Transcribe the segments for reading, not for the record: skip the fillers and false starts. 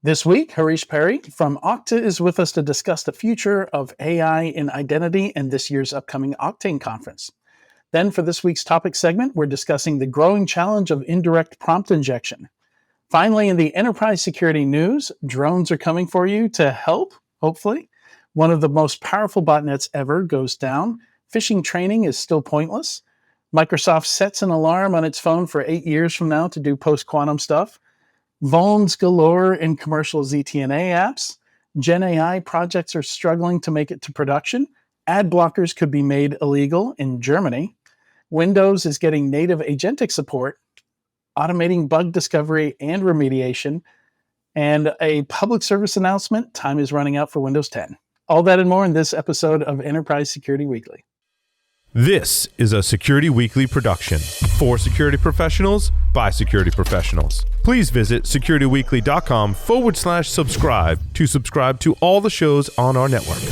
This week, Harish Peri from Okta is with us to discuss the future of AI in identity and this year's upcoming Oktane conference. Then for this week's topic segment, we're discussing the growing challenge of indirect prompt injection. Finally, in the enterprise security news, drones are coming for you to help, hopefully. One of the most powerful botnets ever goes down. Phishing training is still pointless. Microsoft sets an alarm on its phone for 8 years from now to do post-quantum stuff. Vulns galore in commercial ZTNA apps. Gen AI projects are struggling to make it to production. Ad blockers could be made illegal in Germany. Windows is getting native agentic support, automating bug discovery and remediation, and a public service announcement: time is running out for Windows 10. All that and more in this episode of Enterprise Security Weekly. This is a Security Weekly production for security professionals by security professionals. Please visit securityweekly.com/subscribe to subscribe to all the shows on our network.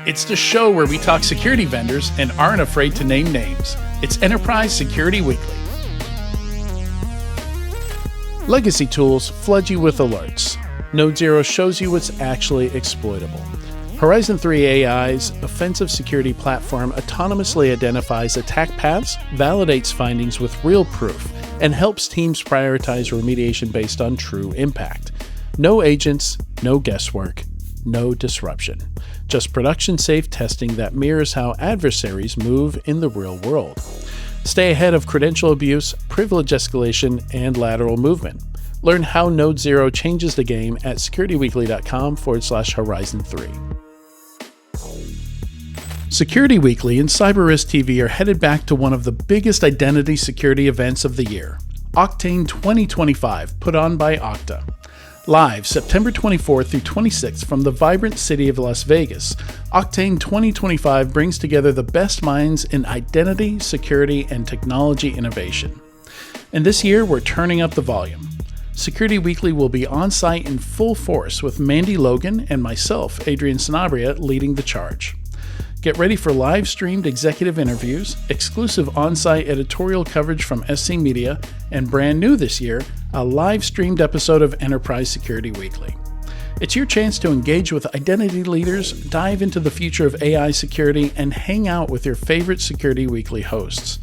It's the show where we talk security vendors and aren't afraid to name names. It's Enterprise Security Weekly. Legacy tools flood you with alerts. Node Zero shows you what's actually exploitable. Horizon 3 AI's offensive security platform autonomously identifies attack paths, validates findings with real proof, and helps teams prioritize remediation based on true impact. No agents, no guesswork, no disruption. Just production-safe testing that mirrors how adversaries move in the real world. Stay ahead of credential abuse, privilege escalation, and lateral movement. Learn how Node Zero changes the game at securityweekly.com/Horizon3. Security Weekly and CyberRisk TV are headed back to one of the biggest identity security events of the year, Oktane 2025, put on by Okta. Live September 24th through 26th from the vibrant city of Las Vegas, Oktane 2025 brings together the best minds in identity, security, and technology innovation. And this year, we're turning up the volume. Security Weekly will be on site in full force with Mandy Logan and myself, Adrian Sanabria, leading the charge. Get ready for live-streamed executive interviews, exclusive on-site editorial coverage from SC Media, and brand new this year, a live-streamed episode of Enterprise Security Weekly. It's your chance to engage with identity leaders, dive into the future of AI security, and hang out with your favorite Security Weekly hosts.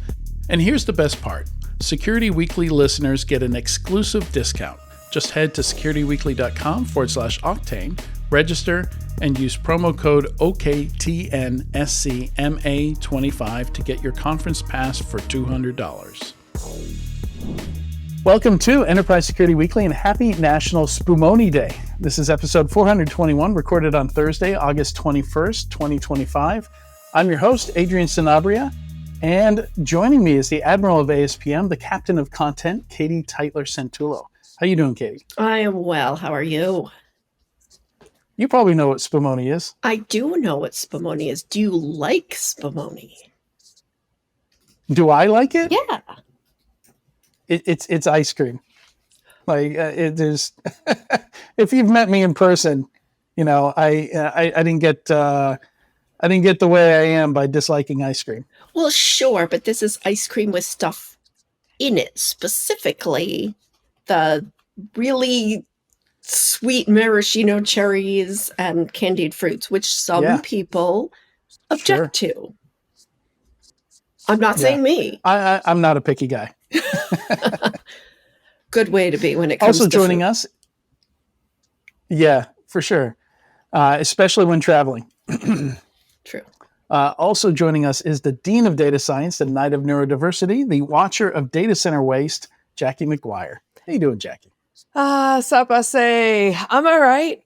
And here's the best part. Security Weekly listeners get an exclusive discount. Just head to securityweekly.com/Oktane, register, and use promo code OKTNSCMA25 to get your conference pass for $200. Welcome to Enterprise Security Weekly and happy National Spumoni Day. This is episode 421, recorded on Thursday, August 21st, 2025. I'm your host, Adrian Sanabria, and joining me is the Admiral of ASPM, the Captain of Content, Katie Teitler-Santullo. How you doing, Katie? I am well. How are you? You probably know what Spumoni is. I do know what Spumoni is. Do you like Spumoni? Do I like it? Yeah. It's ice cream. Like it is. If you've met me in person, you know I didn't get the way I am by disliking ice cream. Well, sure, but this is ice cream with stuff in it, specifically the really sweet maraschino cherries and candied fruits, which some people object to. I'm not saying me. I'm not a picky guy. Good way to be when it comes also to joining food. us. Yeah, for sure. Especially when traveling. True. Also joining us is the Dean of Data Science and Knight of Neurodiversity, the Watcher of Data Center Waste, Jackie McGuire. How you doing, Jackie? Sapase. I'm all right.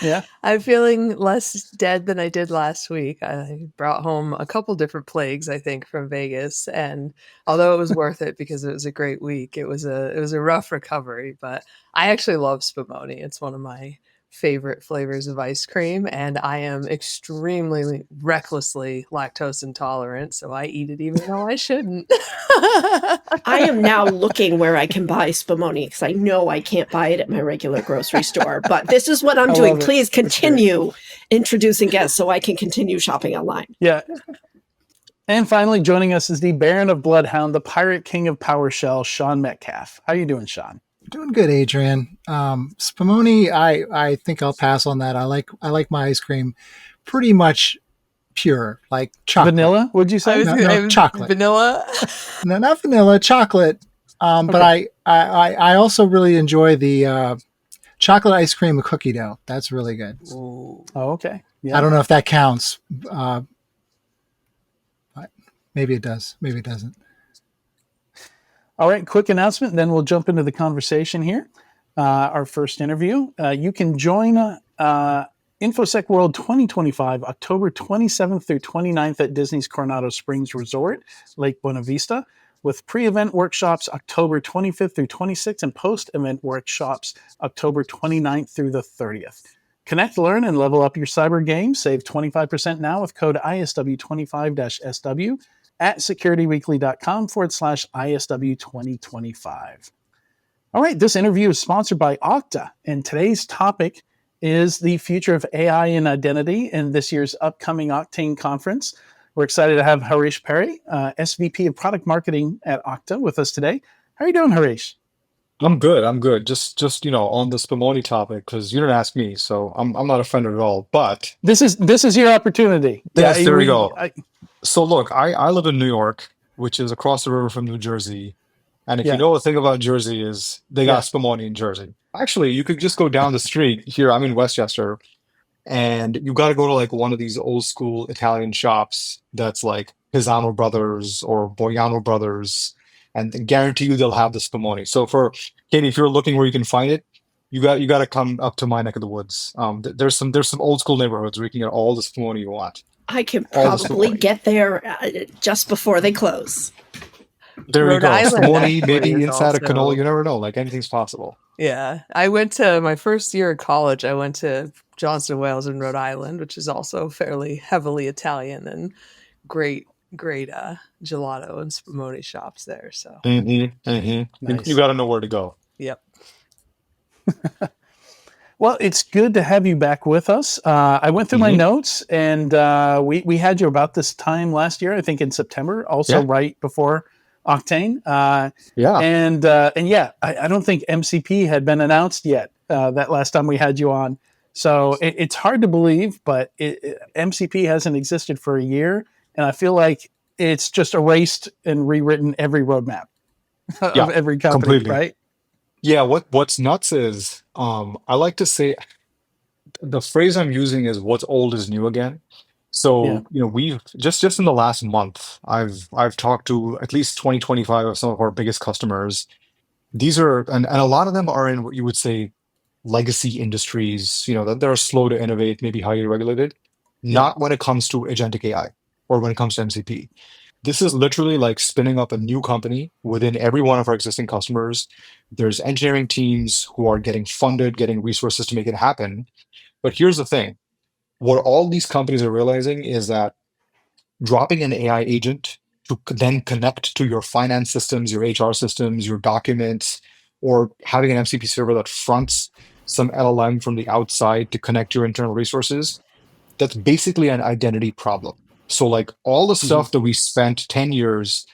Yeah. I'm feeling less dead than I did last week. I brought home a couple different plagues, I think, from Vegas. And although it was worth it because it was a great week, it was a rough recovery. But I actually love Spumoni. It's one of my favorite flavors of ice cream, and I am extremely recklessly lactose intolerant, so I eat it even though I shouldn't. I am now looking where I can buy Spumoni because I know I can't buy it at my regular grocery store, but this is what I'm doing. Please continue introducing guests so I can continue shopping online. Yeah. And finally, joining us is the Baron of Bloodhound, the Pirate King of PowerShell, Sean Metcalf. How you doing, Sean? Doing good, Adrian. Spumoni, I think I'll pass on that. I like my ice cream pretty much pure, like chocolate. Vanilla, would you say? No, chocolate. Vanilla. No, not vanilla, chocolate. But I also really enjoy the chocolate ice cream with cookie dough. That's really good. Ooh. Oh, okay. Yeah. I don't know if that counts. Maybe it does. Maybe it doesn't. All right, quick announcement, then we'll jump into the conversation here. Our first interview. You can join InfoSec World 2025, October 27th through 29th at Disney's Coronado Springs Resort, Lake Buena Vista, with pre-event workshops October 25th through 26th and post-event workshops October 29th through the 30th. Connect, learn, and level up your cyber game. Save 25% now with code ISW25-SW at securityweekly.com/ISW2025. All right, this interview is sponsored by Okta, and today's topic is the future of AI and identity in this year's upcoming Octane conference. We're excited to have Harish Peri, SVP of Product Marketing at Okta, with us today. How are you doing, Harish? I'm good. Just on the Spumoni topic, because you didn't ask me, so I'm not offended at all. But This is your opportunity. yes, there we go. So look, I live in New York, which is across the river from New Jersey. And if Yeah. you know the thing about Jersey is they got Spumoni in Jersey. Actually, you could just go down the street here. I'm in Westchester, and you got to go to like one of these old school Italian shops that's like Pisano Brothers or Boiano Brothers, and they guarantee you they'll have the Spumoni. So for Katie, if you're looking where you can find it, you got to come up to my neck of the woods. There's some old school neighborhoods where you can get all the Spumoni you want. I can All the probably Spumoni. get there just before they close. There we Rhode go. Island Spumoni, actually maybe is inside a also- canola. You never know. Like anything's possible. Yeah, I went to my first year of college. I went to Johnston, Wales in Rhode Island, which is also fairly heavily Italian and great gelato and spumoni shops there. So, Nice. You got to know where to go. yep. Well, it's good to have you back with us. I went through my notes, and we had you about this time last year, I think in September, also Yeah. right before Octane. Yeah. And yeah, I don't think MCP had been announced yet that last time we had you on. So it's hard to believe, but MCP hasn't existed for a year, and I feel like it's just erased and rewritten every roadmap of Yeah, every company, completely. right? Yeah, what's nuts is I like to say the phrase I'm using is what's old is new again. So, Yeah. we've just in the last month, I've talked to at least 25 of some of our biggest customers. These are and a lot of them are in what you would say legacy industries, that they're slow to innovate, maybe highly regulated, not when it comes to agentic AI or when it comes to MCP. This is literally like spinning up a new company within every one of our existing customers. There's engineering teams who are getting funded, getting resources to make it happen. But here's the thing. What all these companies are realizing is that dropping an AI agent to then connect to your finance systems, your HR systems, your documents, or having an MCP server that fronts some LLM from the outside to connect your internal resources, that's basically an identity problem. So like all the stuff that we spent 10 years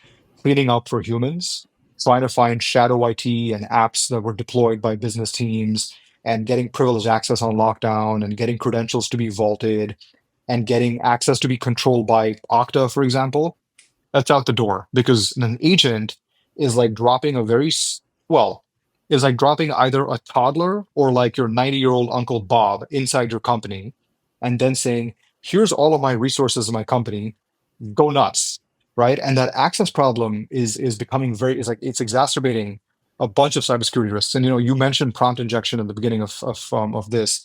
cleaning up for humans, trying to find shadow IT and apps that were deployed by business teams and getting privileged access on lockdown and getting credentials to be vaulted and getting access to be controlled by Okta, for example, that's out the door because an agent is like dropping is like dropping either a toddler or like your 90-year-old Uncle Bob inside your company and then saying, here's all of my resources in my company, go nuts, right? And that access problem is becoming it's exacerbating a bunch of cybersecurity risks. And you mentioned prompt injection in the beginning of this.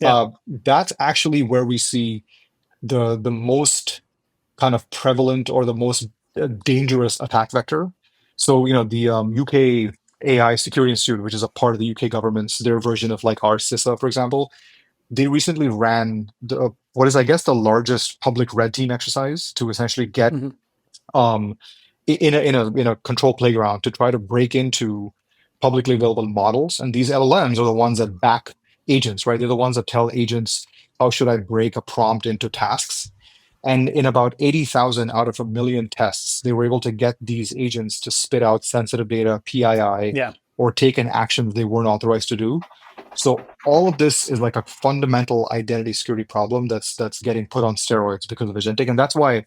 Yeah. That's actually where we see the most kind of prevalent or the most dangerous attack vector. So the UK AI Security Institute, which is a part of the UK government's their version of like our CISA, for example, they recently ran what is I guess the largest public red team exercise to essentially get in a control playground to try to break into publicly available models. And these LLMs are the ones that back agents, right? They're the ones that tell agents how should I break a prompt into tasks. And in about 80,000 out of a million tests, they were able to get these agents to spit out sensitive data, PII, Yeah. or take an action they weren't authorized to do. So all of this is like a fundamental identity security problem that's getting put on steroids because of agentic. And that's why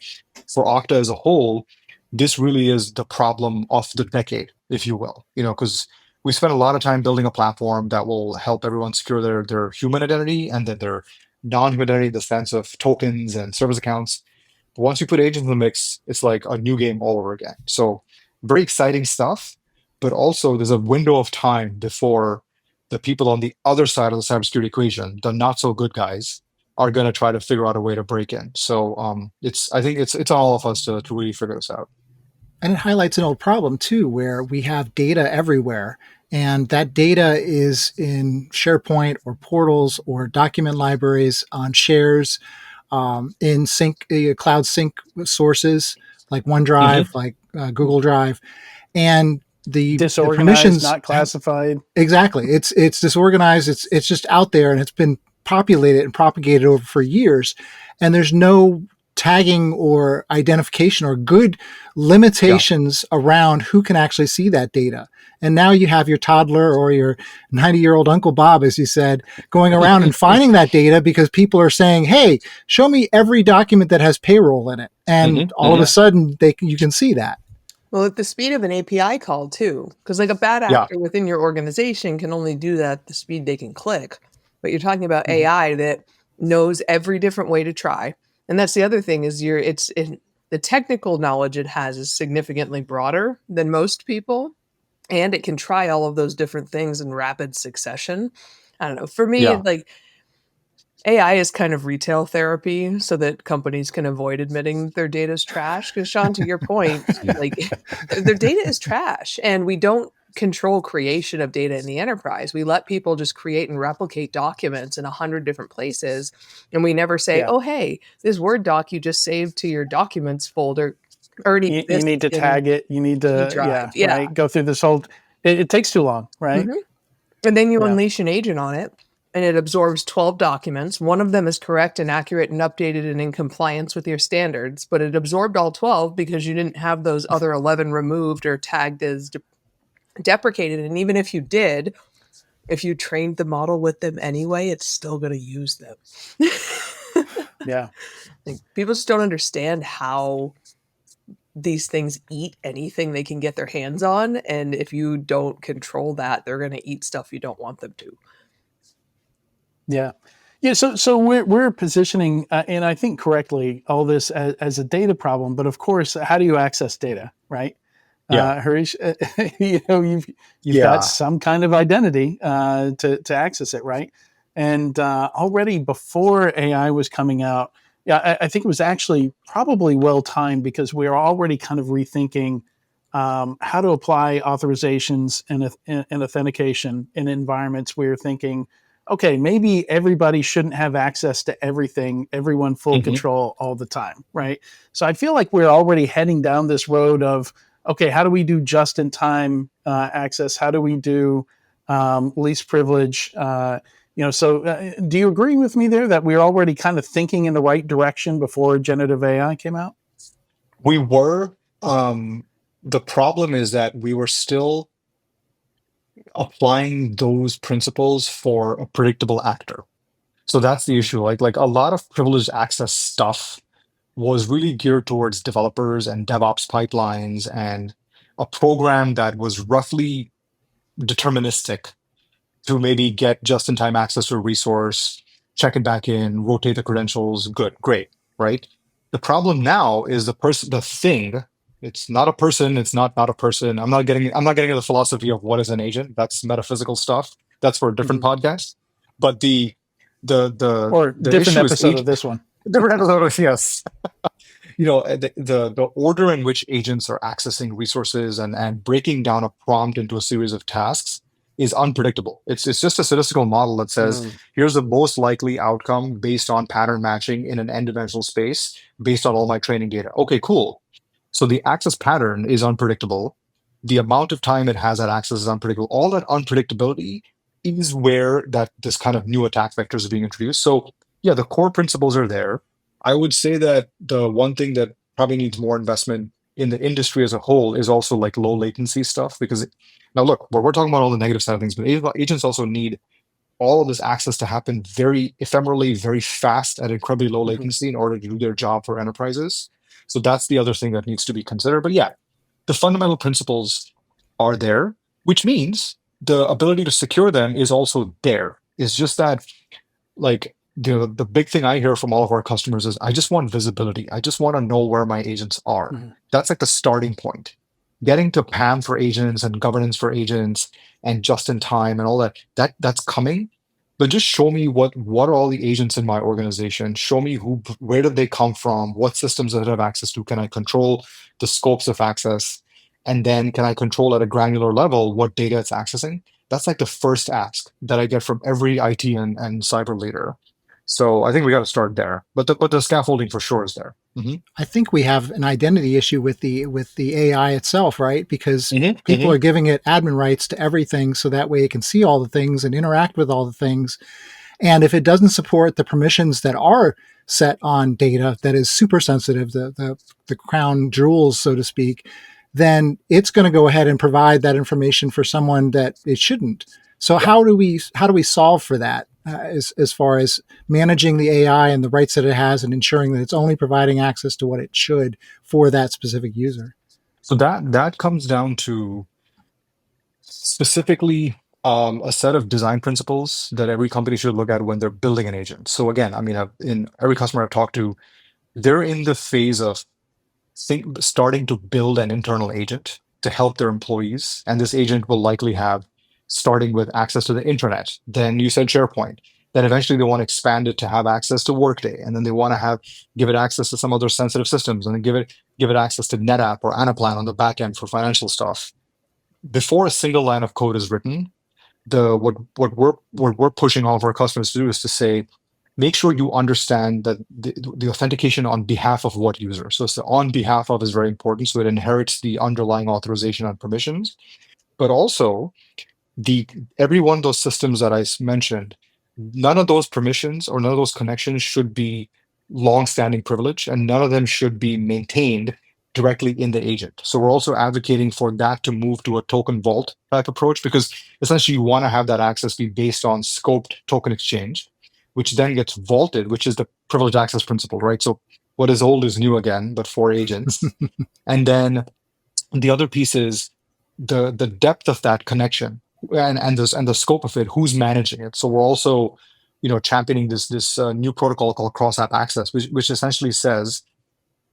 for Okta as a whole, this really is the problem of the decade, if you will. Because we spent a lot of time building a platform that will help everyone secure their human identity and then their non-human identity, the sense of tokens and service accounts. But once you put agents in the mix, it's like a new game all over again. So very exciting stuff, but also there's a window of time before the people on the other side of the cybersecurity equation, the not so good guys, are going to try to figure out a way to break in. So I think it's on all of us to really figure this out. And it highlights an old problem too, where we have data everywhere, and that data is in SharePoint or portals or document libraries on shares, in cloud sync sources like OneDrive, like Google Drive, and the Disorganized, permissions not classified. Exactly. It's disorganized. It's just out there, and it's been populated and propagated over for years, and there's no tagging or identification or good limitations around who can actually see that data. And now you have your toddler or your 90-year-old Uncle Bob, as you said, going around and finding that data because people are saying, hey, show me every document that has payroll in it. And all of a sudden you can see that. Well, at the speed of an API call too, because like a bad actor within your organization can only do that at the speed they can click. But you're talking about AI that knows every different way to try. And that's the other thing is the technical knowledge it has is significantly broader than most people. And it can try all of those different things in rapid succession. I don't know. For me, like AI is kind of retail therapy so that companies can avoid admitting their data is trash. Because Sean, to your point, like their data is trash, and we don't control creation of data in the enterprise. We let people just create and replicate documents in 100 different places, and we never say, "Oh, hey, this Word doc you just saved to your documents folder." You need to tag it. You need to right? Go through this whole. It takes too long, right? And then you unleash an agent on it, and it absorbs 12 documents. One of them is correct and accurate and updated and in compliance with your standards, but it absorbed all 12 because you didn't have those other 11 removed or tagged as deprecated. And even if you did, if you trained the model with them anyway, it's still going to use them. Like, people just don't understand how these things eat anything they can get their hands on. And if you don't control that, they're going to eat stuff you don't want them to. Yeah. So we're positioning, and I think correctly, all this as a data problem. But of course, how do you access data, right? Harish, you've got some kind of identity to access it, right? And already before AI was coming out, I think it was actually probably well timed because we are already kind of rethinking how to apply authorizations and authentication in environments where you're thinking, okay, maybe everybody shouldn't have access to everything, everyone full control all the time, right? So I feel like we're already heading down this road of, okay, how do we do just-in-time access? How do we do least privilege? So do you agree with me there that we're already kind of thinking in the right direction before generative AI came out? We were. The problem is that we were still applying those principles for a predictable actor. So that's the issue. Like a lot of privileged access stuff was really geared towards developers and DevOps pipelines and a program that was roughly deterministic to maybe get just-in-time access to a resource, check it back in, rotate the credentials. Good, great, right? The problem now is the thing. It's not a person. It's not a person. I'm not getting into the philosophy of what is an agent. That's metaphysical stuff. That's for a different podcast. But the different episode of this one. Different episode of yes. The order in which agents are accessing resources and breaking down a prompt into a series of tasks is unpredictable. It's just a statistical model that says, here's the most likely outcome based on pattern matching in an n-dimensional space based on all my training data. Okay, cool. So the access pattern is unpredictable. The amount of time it has at access is unpredictable. All that unpredictability is where this kind of new attack vectors are being introduced. So yeah, the core principles are there. I would say that the one thing that probably needs more investment in the industry as a whole is also like low latency stuff. Because now, look, we're talking about all the negative side of things, but agents also need all of this access to happen very ephemerally, very fast at incredibly low latency in order to do their job for enterprises. So that's the other thing that needs to be considered. But yeah, the fundamental principles are there, which means the ability to secure them is also there. It's just that, like, the big thing I hear from all of our customers is, I just want visibility. I just want to know where my agents are. That's like the starting point. Getting to PAM for agents and governance for agents and just in time and all that's coming. But just show me what are all the agents in my organization. Show me where did they come from? What systems that I have access to? Can I control the scopes of access? And then can I control at a granular level what data it's accessing? That's like the first ask that I get from every IT and cyber leader. So I think we got to start there. But the scaffolding for sure is there. I think we have an identity issue with the AI itself, right? Because people are giving it admin rights to everything, so that way it can see all the things and interact with all the things. And if it doesn't support the permissions that are set on data that is super sensitive, the crown jewels, so to speak, then it's going to go ahead and provide that information for someone that it shouldn't. So how do we solve for that, as far as managing the AI and the rights that it has and ensuring that it's only providing access to what it should for that specific user? So that comes down to specifically a set of design principles that every company should look at when they're building an agent. So again, I mean, in every customer I've talked to, they're in the phase of starting to build an internal agent to help their employees. And this agent will likely have, starting with access to the internet. Then you said SharePoint. Then eventually they want to expand it to have access to Workday. And then they want to give it access to some other sensitive systems, and then give it access to NetApp or Anaplan on the back end for financial stuff. Before a single line of code is written, what we're pushing all of our customers to do is to say, make sure you understand that the authentication on behalf of what user. So it's the on behalf of is very important. So it inherits the underlying authorization and permissions, but also every one of those systems that I mentioned, none of those permissions or none of those connections should be long-standing privilege, and none of them should be maintained directly in the agent. So we're also advocating for that to move to a token vault type approach, because essentially you want to have that access be based on scoped token exchange, which then gets vaulted, which is the privileged access principle, right? So what is old is new again, but for agents. And then the other piece is the depth of that connection and the scope of it, who's managing it. So we're also, championing this new protocol called cross-app access, which essentially says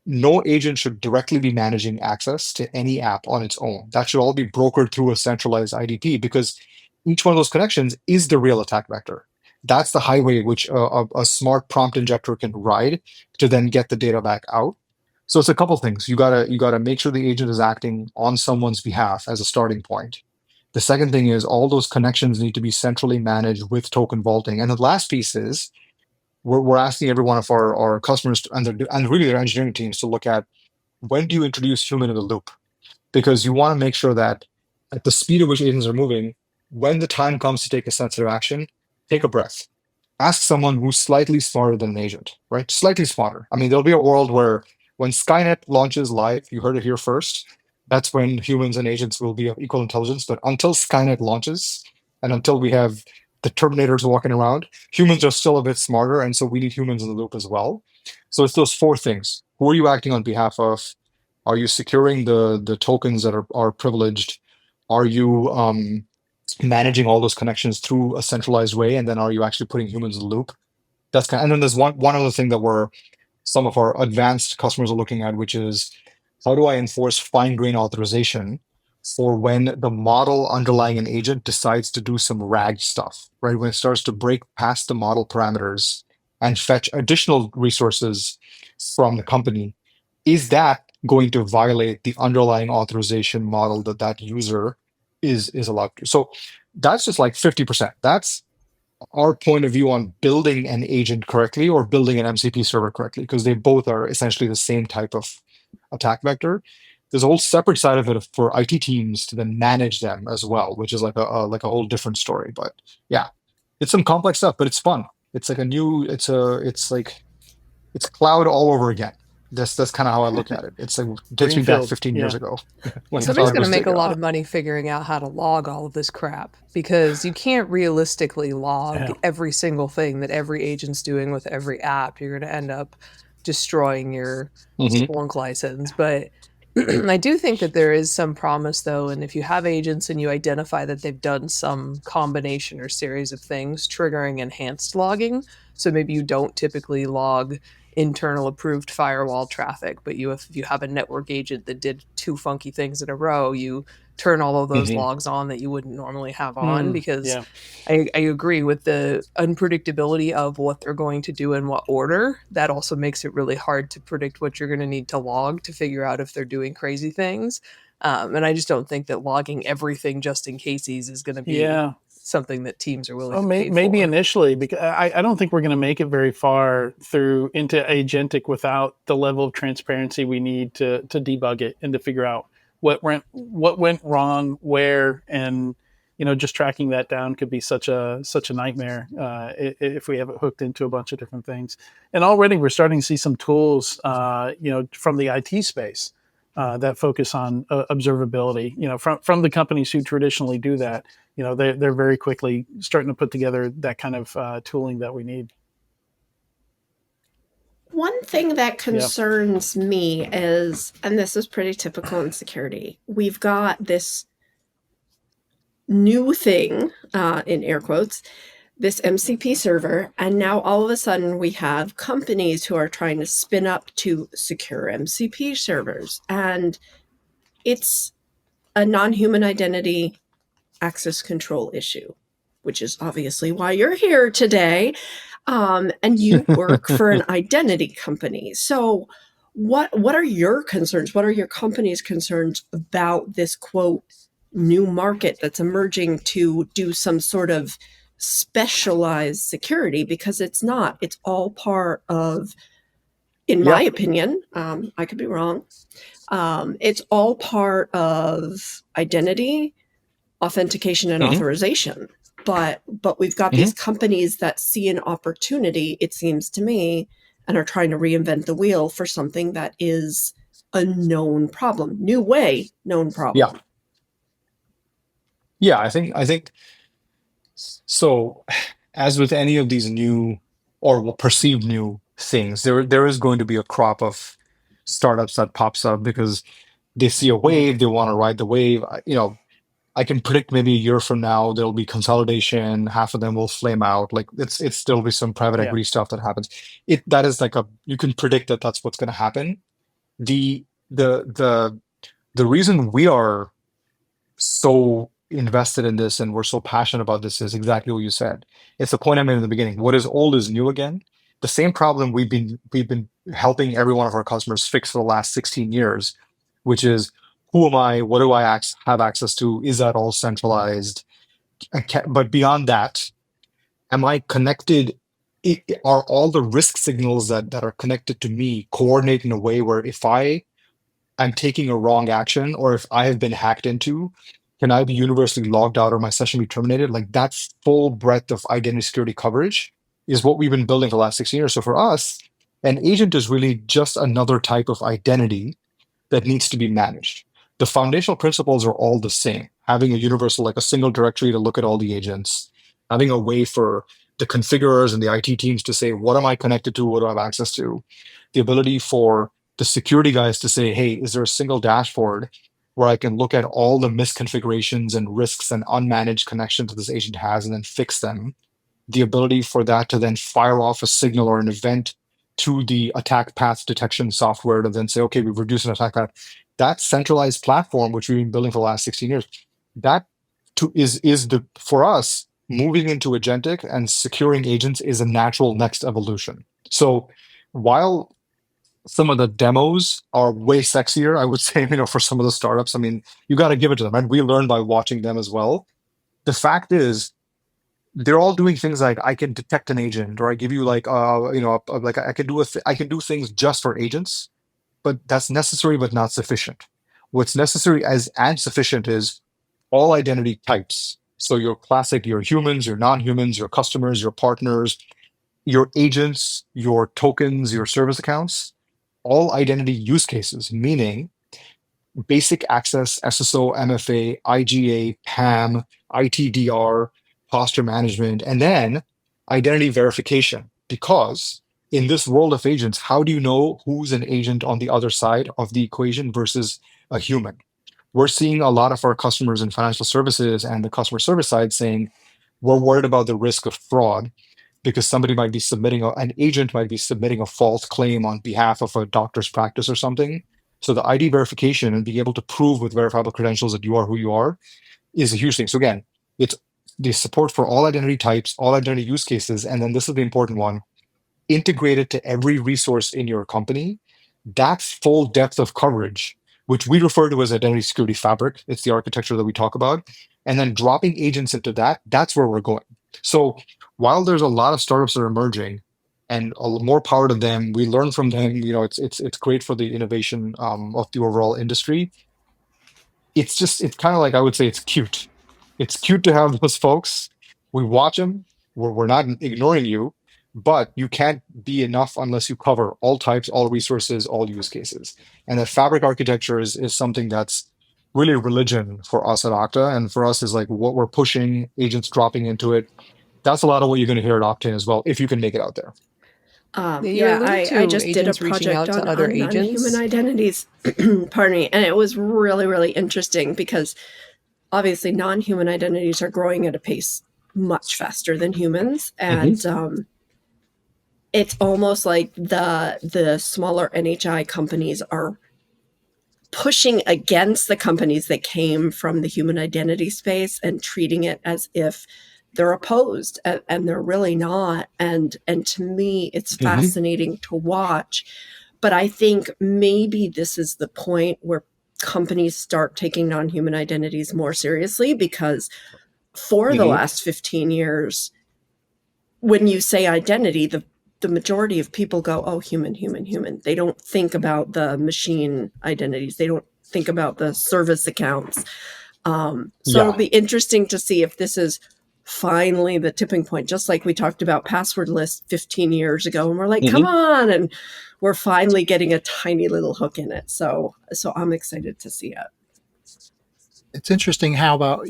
no agent should directly be managing access to any app on its own. That should all be brokered through a centralized IDP, because each one of those connections is the real attack vector. That's the highway which a smart prompt injector can ride to then get the data back out. So it's a couple things. You gotta make sure the agent is acting on someone's behalf as a starting point. The second thing is all those connections need to be centrally managed with token vaulting. And the last piece is we're asking every one of our customers and really their engineering teams to look at, when do you introduce human in the loop? Because you want to make sure that at the speed at which agents are moving, when the time comes to take a sensitive action, take a breath. Ask someone who's slightly smarter than an agent, right? Slightly smarter. I mean, there'll be a world where when Skynet launches live, you heard it here first, that's when humans and agents will be of equal intelligence. But until Skynet launches, and until we have the Terminators walking around, humans are still a bit smarter, and so we need humans in the loop as well. So it's those four things. Who are you acting on behalf of? Are you securing the tokens that are privileged? Are you managing all those connections through a centralized way? And then are you actually putting humans in the loop? And then there's one other thing that some of our advanced customers are looking at, which is, how do I enforce fine-grained authorization for when the model underlying an agent decides to do some RAG stuff, right? When it starts to break past the model parameters and fetch additional resources from the company, is that going to violate the underlying authorization model that user is allowed to? So that's just like 50%. That's our point of view on building an agent correctly or building an MCP server correctly, because they both are essentially the same type of attack vector. There's a whole separate side of it for IT teams to then manage them as well, which is like a whole different story. But yeah, it's some complex stuff, but it's fun. It's like it's cloud all over again. That's kind of how I look at it. It's like it takes me back Greenfield, 15 years ago when Somebody's cloud going to was make a taken lot off. of money figuring out how to log all of this crap, because you can't realistically log Yeah. every single thing that every agent's doing with every app. You're going to end up destroying your Mhm. Splunk license. But I do think that there is some promise, though. And if you have agents and you identify that they've done some combination or series of things triggering enhanced logging, so maybe you don't typically log internal approved firewall traffic, but if you have a network agent that did two funky things in a row, you turn all of those Mhm. logs on that you wouldn't normally have on, because Yeah. I agree with the unpredictability of what they're going to do in what order. That also makes it really hard to predict what you're going to need to log to figure out if they're doing crazy things. And I just don't think that logging everything just in cases is going to be Yeah. something that teams are willing Well, to pay maybe for. initially, because I don't think we're going to make it very far through into agentic without the level of transparency we need to debug it and to figure out what went wrong where, and just tracking that down could be such a nightmare if we have it hooked into a bunch of different things. And already we're starting to see some tools, from the IT space that focus on observability. From the companies who traditionally do that. They're very quickly starting to put together that kind of tooling that we need. One thing that Yeah. concerns me is, and this is pretty typical in security, we've got this new thing, in air quotes, this MCP server, and now all of a sudden we have companies who are trying to spin up to secure MCP servers, and it's a non-human identity access control issue, which is obviously why you're here today. And you work for an identity company. So what are your concerns? What are your company's concerns about this, quote, new market that's emerging to do some sort of specialized security? Because it's not. It's all part of, in my opinion, I could be wrong, it's all part of identity, authentication, and Mhm. authorization. But we've got these companies that see an opportunity, it seems to me, and are trying to reinvent the wheel for something that is a known problem. New way, known problem. Yeah, I think so. As with any of these new or perceived new things, there is going to be a crop of startups that pops up because they see a wave, they want to ride the wave. I can predict maybe a year from now there'll be consolidation. Half of them will flame out. Like it's still be some private Yeah. equity stuff that happens. That is like you can predict that that's what's going to happen. The the the the reason we are so invested in this and we're so passionate about this is exactly what you said. It's the point I made in the beginning. What is old is new again. The same problem we've been helping every one of our customers fix for the last 16 years, which is who am I? What do I have access to? Is that all centralized? But beyond that, am I connected? Are all the risk signals that are connected to me coordinate in a way where if I'm taking a wrong action or if I have been hacked into, can I be universally logged out or my session be terminated? Like that's full breadth of identity security coverage is what we've been building for the last 16 years. So for us, an agent is really just another type of identity that needs to be managed. The foundational principles are all the same. Having a universal, like a single directory to look at all the agents, having a way for the configurers and the IT teams to say, what am I connected to? What do I have access to? The ability for the security guys to say, hey, is there a single dashboard where I can look at all the misconfigurations and risks and unmanaged connections this agent has and then fix them? The ability for that to then fire off a signal or an event to the attack path detection software to then say, okay, we've reduced an attack path. That centralized platform, which we've been building for the last 16 years, that is the for us moving into agentic and securing agents is a natural next evolution. So while some of the demos are way sexier, I would say, for some of the startups, I mean, you got to give it to them, and we learn by watching them as well. The fact is, they're all doing things like I can detect an agent, or I give you like like I can I can do things just for agents, but that's necessary but not sufficient. What's necessary as and sufficient is all identity types. So your classic, your humans, your non-humans, your customers, your partners, your agents, your tokens, your service accounts, all identity use cases, meaning basic access, SSO, MFA, IGA, PAM, ITDR, posture management, and then identity verification. Because in this world of agents, how do you know who's an agent on the other side of the equation versus a human? We're seeing a lot of our customers in financial services and the customer service side saying, we're worried about the risk of fraud because somebody might be an agent might be submitting a false claim on behalf of a doctor's practice or something. So the ID verification and being able to prove with verifiable credentials that you are who you are is a huge thing. So again, it's the support for all identity types, all identity use cases, and then this is the important one, integrated to every resource in your company. That full depth of coverage, which we refer to as identity security fabric, it's the architecture that we talk about, and then dropping agents into that, that's where we're going. So while there's a lot of startups that are emerging and more power to them, we learn from them, it's great for the innovation of the overall industry. It's kind of like, I would say it's cute. It's cute to have those folks. We watch them. We're not ignoring you, but you can't be enough unless you cover all types, all resources, all use cases. And the fabric architecture is something that's really religion for us at Okta. And for us is like what we're pushing, agents dropping into it. That's a lot of what you're going to hear at Octane as well, if you can make it out there. I just did a agents reaching out project to on other agents. non-human identities, pardon me, and it was really, really interesting because obviously non-human identities are growing at a pace much faster than humans, and it's almost like the smaller NHI companies are pushing against the companies that came from the human identity space and treating it as if they're opposed, and they're really not. And to me, it's fascinating to watch. But I think maybe this is the point where companies start taking non-human identities more seriously, because for the last 15 years, when you say identity, the majority of people go, oh, human, human, human. They don't think about the machine identities. They don't think about the service accounts. It'll be interesting to see if this is finally the tipping point, just like we talked about passwordless 15 years ago, and we're like, come on, and we're finally getting a tiny little hook in it. So I'm excited to see it. It's interesting how about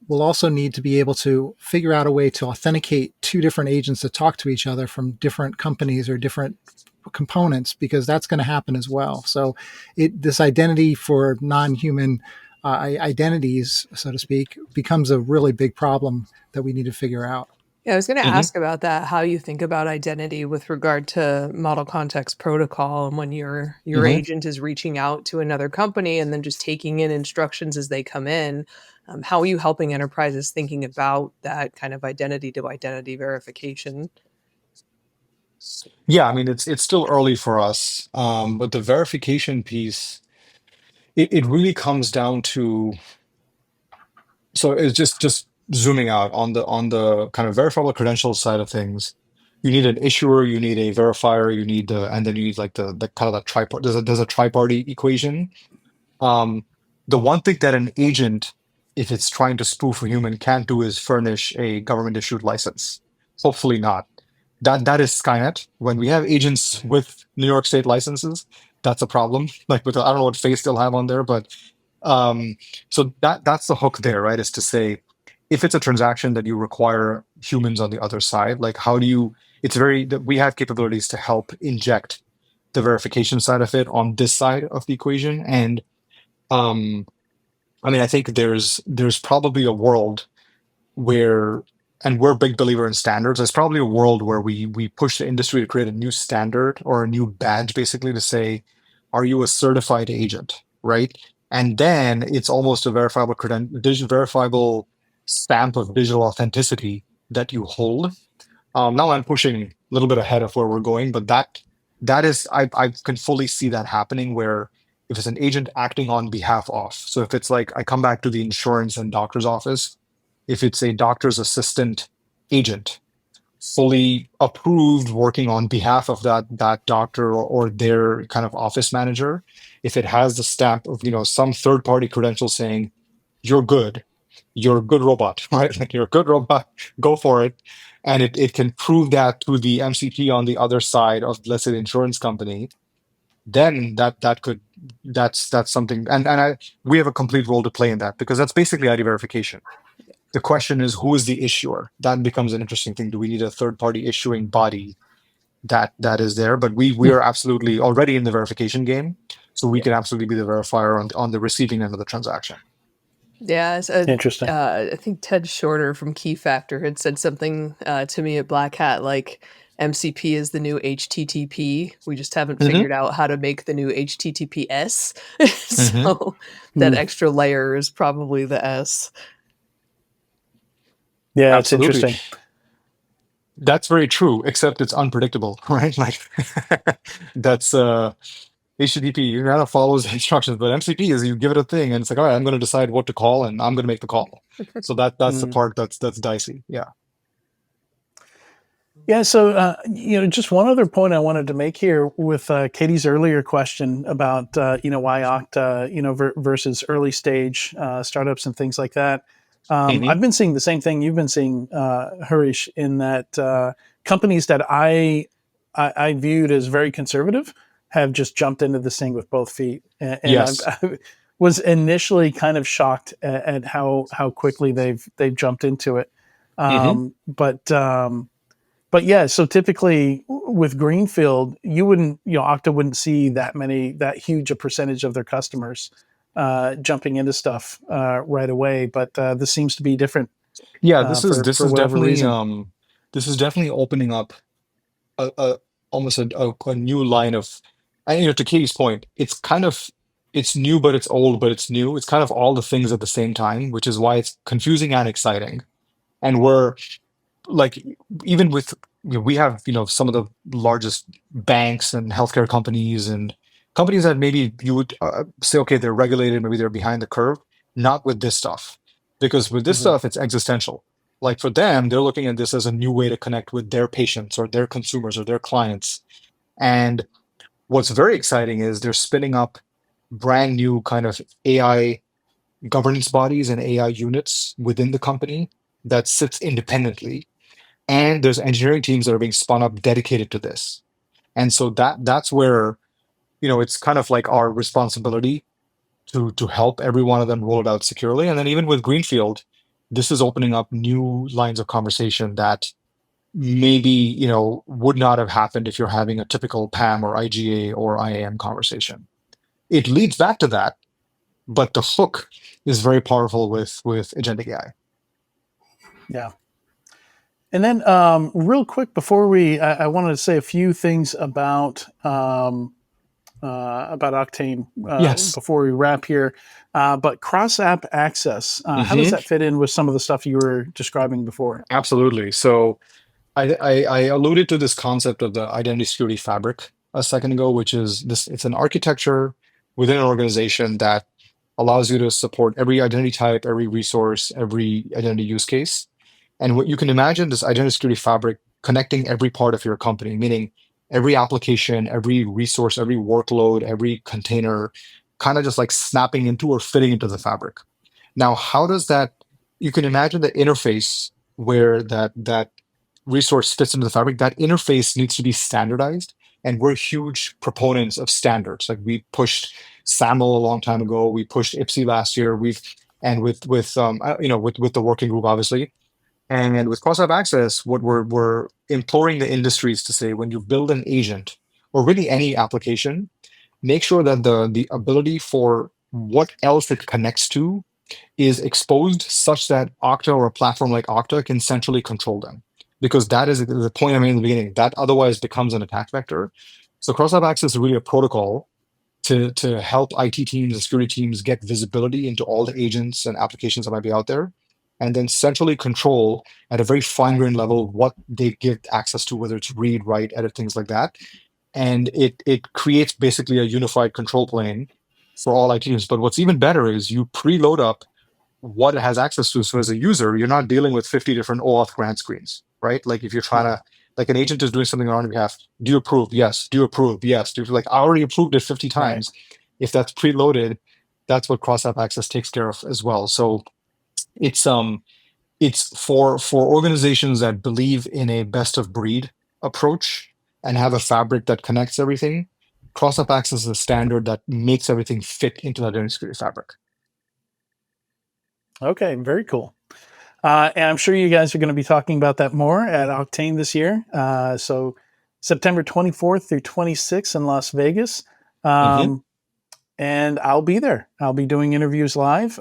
will also need to be able to figure out a way to authenticate two different agents that talk to each other from different companies or different components, because that's going to happen as well. So this identity for non-human identities, so to speak, becomes a really big problem that we need to figure out. Yeah, I was going to ask about that, how you think about identity with regard to model context protocol, and when your agent is reaching out to another company and then just taking in instructions as they come in. How are you helping enterprises thinking about that kind of identity to identity verification? Yeah, I mean, it's still early for us, but the verification piece, it really comes down to, so it's just zooming out on the kind of verifiable credentials side of things. You need an issuer, you need a verifier, and then you need like the kind of that tripart. There's a tri-party equation. The one thing that an agent, if it's trying to spoof a human, can't do is furnish a government issued license. Hopefully not. That is Skynet. When we have agents with New York State licenses, that's a problem. Like I don't know what face they'll have on there, but so that's the hook there, right? Is to say, if it's a transaction that you require humans on the other side, like how do you? We have capabilities to help inject the verification side of it on this side of the equation, and I mean, I think there's probably a world where, and we're a big believer in standards. There's probably a world where we push the industry to create a new standard or a new badge, basically to say, are you a certified agent, right? And then it's almost a verifiable stamp of digital authenticity that you hold. Now I'm pushing a little bit ahead of where we're going, but that is, I can fully see that happening, where if it's an agent acting on behalf of, so if it's like, I come back to the insurance and doctor's office, if it's a doctor's assistant agent, fully approved, working on behalf of that doctor or their kind of office manager, if it has the stamp of some third party credential saying you're good robot, right? Like you're a good robot, go for it. and it can prove that to the MCP on the other side of, let's say, the insurance company, then that's something, and we have a complete role to play in that, because that's basically ID verification. The question is, who is the issuer? That becomes an interesting thing. Do we need a third-party issuing body that is there? But we are absolutely already in the verification game, so we can absolutely be the verifier on the receiving end of the transaction. Yeah, Interesting. I think Ted Shorter from Key Factor had said something to me at Black Hat, like MCP is the new HTTP. We just haven't figured out how to make the new HTTPS. So that extra layer is probably the S. Yeah, Absolutely. it's interesting. That's very true, except it's unpredictable, right? Like that's HTTP, you gotta follow the instructions, but MCP is you give it a thing and it's like, all right, I'm gonna decide what to call and I'm gonna make the call. So that's the part that's dicey. Yeah. Yeah, so just one other point I wanted to make here with Katie's earlier question about why Okta versus early stage startups and things like that. I've been seeing the same thing you've been seeing, Harish, in that companies that I viewed as very conservative have just jumped into this thing with both feet, and Yes. I was initially kind of shocked at how quickly they've jumped into it, But yeah, so typically with Greenfield, Okta wouldn't see that huge a percentage of their customers jumping into stuff right away. But this seems to be different. Yeah, this is for whatever definitely reason. This is definitely opening up almost a new line of, and to Katie's point, it's new, but it's old, but it's new. It's kind of all the things at the same time, which is why it's confusing and exciting. And we're like, even with, we have some of the largest banks and healthcare companies and companies that maybe you would say, okay, they're regulated, maybe they're behind the curve. Not with this stuff, because with this stuff, it's existential. Like for them, they're looking at this as a new way to connect with their patients or their consumers or their clients. And what's very exciting is they're spinning up brand new kind of AI governance bodies and AI units within the company that sits independently. And there's engineering teams that are being spun up dedicated to this. And so that's where, it's kind of like our responsibility to help every one of them roll it out securely. And then even with Greenfield, this is opening up new lines of conversation that maybe, would not have happened if you're having a typical PAM or IGA or IAM conversation. It leads back to that, but the hook is very powerful with Agentic AI. Yeah. And then real quick before I wanted to say a few things about Oktane Yes. before we wrap here. But cross-app access, how does that fit in with some of the stuff you were describing before? Absolutely. So I alluded to this concept of the identity security fabric a second ago, which is this. It's an architecture within an organization that allows you to support every identity type, every resource, every identity use case. And what you can imagine this identity security fabric connecting every part of your company, meaning every application, every resource, every workload, every container, kind of just like snapping into or fitting into the fabric. Now, how does that, you can imagine the interface where that resource fits into the fabric. That interface needs to be standardized. And we're huge proponents of standards. Like we pushed SAML a long time ago. We pushed IPSI last year. With the working group, obviously. And with cross-app access, what we're imploring the industries to say, when you build an agent or really any application, make sure that the ability for what else it connects to is exposed such that Okta or a platform like Okta can centrally control them. Because that is the point I made in the beginning. That otherwise becomes an attack vector. So cross-app access is really a protocol to help IT teams and security teams get visibility into all the agents and applications that might be out there, and then centrally control at a very fine-grained level what they give access to, whether it's read, write, edit, things like that. And it creates basically a unified control plane for all IT teams. But what's even better is you preload up what it has access to. So as a user, you're not dealing with 50 different OAuth grant screens, right? Like if you're trying to, like an agent is doing something on your behalf, do you approve? Yes. Do you approve? Yes. Do you, like, I already approved it 50 times. Right. If that's preloaded, that's what cross-app access takes care of as well. So it's It's for organizations that believe in a best of breed approach and have a fabric that connects everything. Cross-app access is a standard that makes everything fit into that identity security fabric. Okay, very cool. And I'm sure you guys are going to be talking about that more at Oktane this year. So September 24th through 26th in Las Vegas. And I'll be there. I'll be doing interviews live.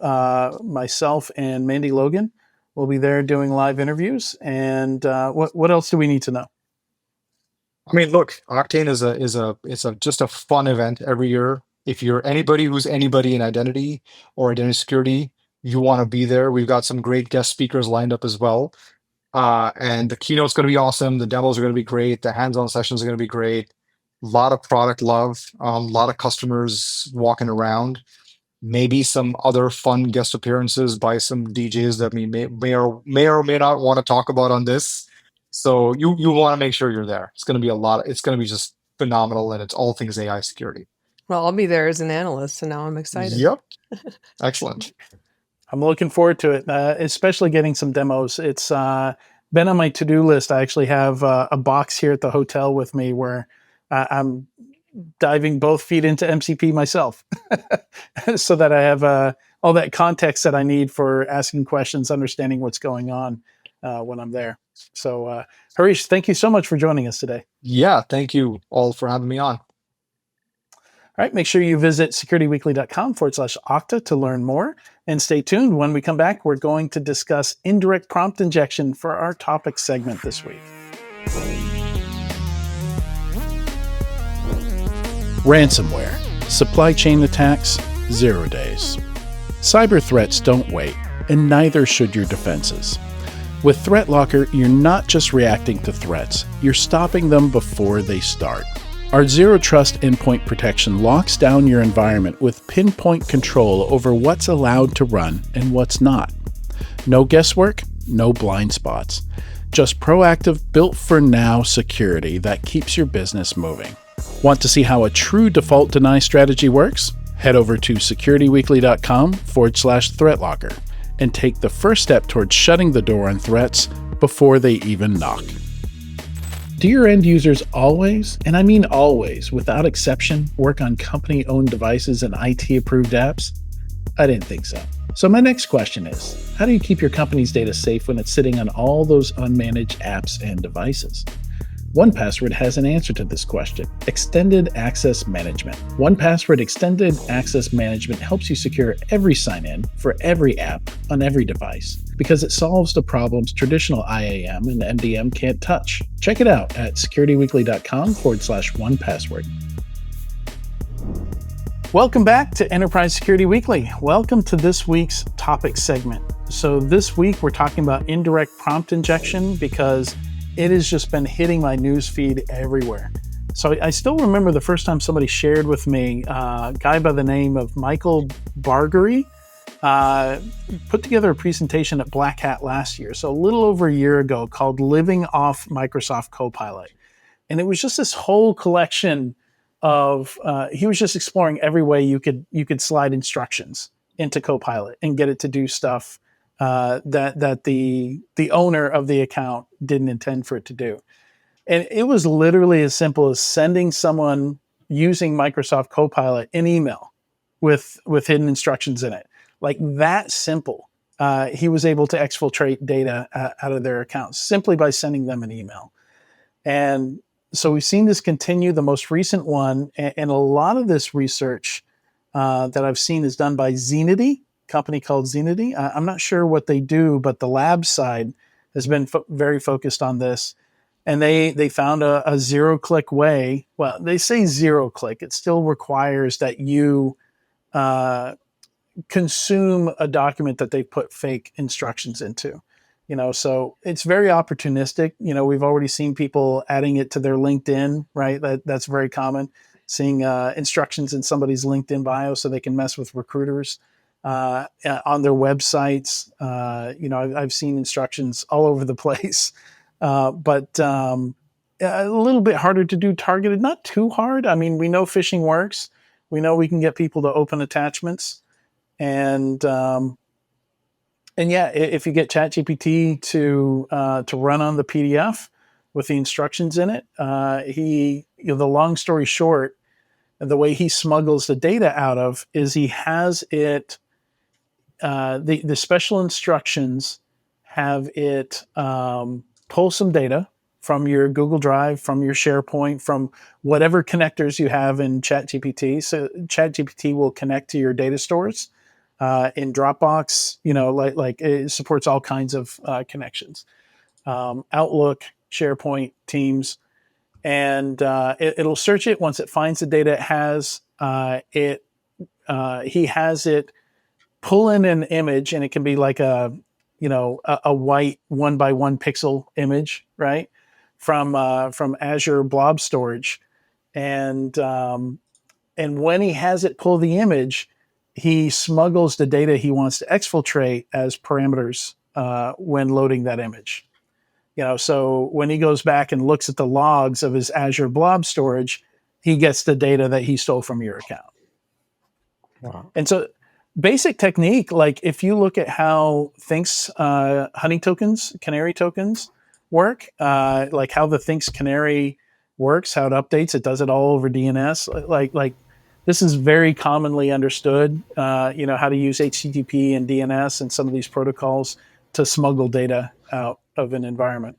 Myself and Mandy Logan will be there doing live interviews. And what else do we need to know? I mean, look, Oktane is just a fun event every year. If you're anybody who's anybody in identity or identity security, you want to be there. We've got some great guest speakers lined up as well. And the keynote's going to be awesome. The demos are going to be great. The hands-on sessions are going to be great. A lot of product love. A lot of customers walking around. Maybe some other fun guest appearances by some DJs that we may or may not want to talk about on this. So you want to make sure you're there. It's going to be it's going to be just phenomenal, and it's all things AI security. Well, I'll be there as an analyst, so now I'm excited. Yep. Excellent. I'm looking forward to it, especially getting some demos. It's been on my to-do list. I actually have a box here at the hotel with me where I'm diving both feet into MCP myself so that I have all that context that I need for asking questions, understanding what's going on when I'm there. So, Harish, thank you so much for joining us today. Yeah, thank you all for having me on. All right, make sure you visit securitywweekly.com/Okta to learn more. And stay tuned. When we come back, we're going to discuss indirect prompt injection for our topic segment this week. Ransomware, supply chain attacks, 0 days. Cyber threats don't wait, and neither should your defenses. With ThreatLocker, you're not just reacting to threats, you're stopping them before they start. Our Zero Trust endpoint protection locks down your environment with pinpoint control over what's allowed to run and what's not. No guesswork, no blind spots. Just proactive, built-for-now security that keeps your business moving. Want to see how a true default deny strategy works? Head over to securitywweekly.com/ThreatLocker and take the first step towards shutting the door on threats before they even knock. Do your end users always, and I mean always, without exception, work on company-owned devices and IT-approved apps? I didn't think so. So my next question is, how do you keep your company's data safe when it's sitting on all those unmanaged apps and devices? 1Password has an answer to this question: Extended Access Management. 1Password Extended Access Management helps you secure every sign-in for every app on every device because it solves the problems traditional IAM and MDM can't touch. Check it out at securitywweekly.com/1Password. Welcome back to Enterprise Security Weekly. Welcome to this week's topic segment. So this week we're talking about indirect prompt injection because it has just been hitting my news feed everywhere. So I still remember the first time somebody shared with me, a guy by the name of Michael Bargery put together a presentation at Black Hat last year, so a little over a year ago, called Living Off Microsoft Copilot. And it was just this whole collection of, he was just exploring every way you could slide instructions into Copilot and get it to do stuff that the owner of the account didn't intend for it to do. And it was literally as simple as sending someone using Microsoft Copilot an email with hidden instructions in it. Like that simple. He was able to exfiltrate data out of their accounts simply by sending them an email. And so we've seen this continue. The most recent one, and a lot of this research that I've seen is done by Zenity, company called Zenity. I'm not sure what they do, but the lab side has been very focused on this. And they found a zero-click way. Well, they say zero-click. It still requires that you consume a document that they put fake instructions into. So it's very opportunistic. We've already seen people adding it to their LinkedIn, right? That's very common. Seeing instructions in somebody's LinkedIn bio so they can mess with recruiters. On their websites. I've seen instructions all over the place, but a little bit harder to do targeted, not too hard. I mean, we know phishing works. We know we can get people to open attachments, and And yeah, if you get ChatGPT to run on the PDF with the instructions in it, the long story short, the way he smuggles the data out of is he has it. The special instructions have it pull some data from your Google Drive, from your SharePoint, from whatever connectors you have in ChatGPT. So ChatGPT will connect to your data stores in Dropbox. Like it supports all kinds of connections. Outlook, SharePoint, Teams, and it'll search it. Once it finds the data it has, he has it pull in an image, and it can be like a white 1 by 1 pixel image, right, from Azure Blob Storage, and when he has it pull the image, he smuggles the data he wants to exfiltrate as parameters when loading that image. So when he goes back and looks at the logs of his Azure Blob Storage, he gets the data that he stole from your account. Wow. And so basic technique, like if you look at how Think's honey tokens, canary tokens work, like how the Think's canary works, how it updates, it does it all over DNS. Like this is very commonly understood, how to use HTTP and DNS and some of these protocols to smuggle data out of an environment.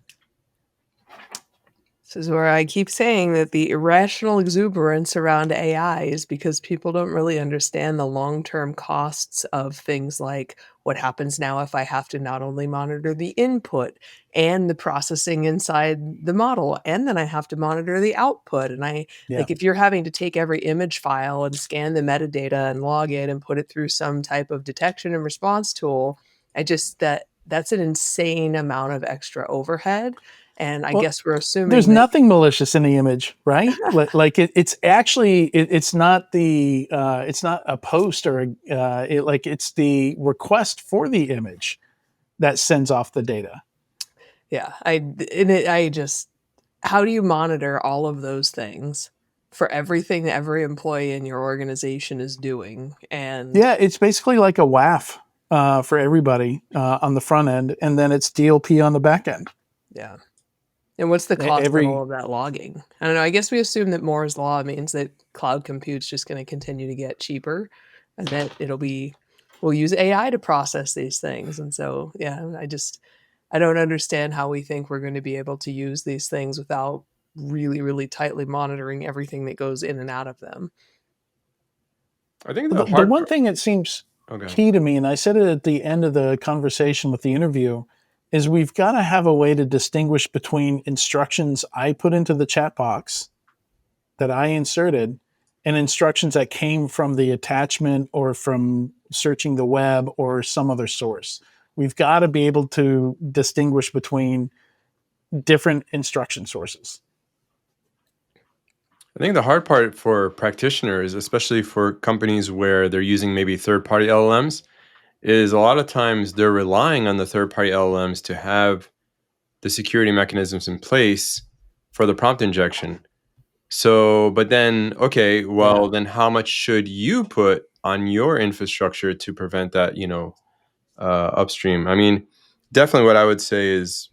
This is where I keep saying that the irrational exuberance around AI is because people don't really understand the long-term costs of things like what happens now if I have to not only monitor the input and the processing inside the model, and then I have to monitor the output. And like if you're having to take every image file and scan the metadata and log it and put it through some type of detection and response tool, that's an insane amount of extra overhead. And I guess we're assuming there's nothing malicious in the image, right? Like it's actually it's not it's not a post or it's the request for the image that sends off the data. Yeah, how do you monitor all of those things for everything that every employee in your organization is doing? And yeah, it's basically like a WAF for everybody on the front end, and then it's DLP on the back end. Yeah. And what's the cost of all of that logging? I don't know. I guess we assume that Moore's law means that cloud compute's just going to continue to get cheaper, and that we'll use AI to process these things. And so, yeah, I don't understand how we think we're going to be able to use these things without really, really tightly monitoring everything that goes in and out of them. I think the one thing that seems key to me, and I said it at the end of the conversation with the interview, is we've got to have a way to distinguish between instructions I put into the chat box that I inserted and instructions that came from the attachment or from searching the web or some other source. We've got to be able to distinguish between different instruction sources. I think the hard part for practitioners, especially for companies where they're using maybe third-party LLMs, is a lot of times they're relying on the third-party LLMs to have the security mechanisms in place for the prompt injection. So, but then, okay, well, then how much should you put on your infrastructure to prevent that, upstream? I mean, definitely what I would say is,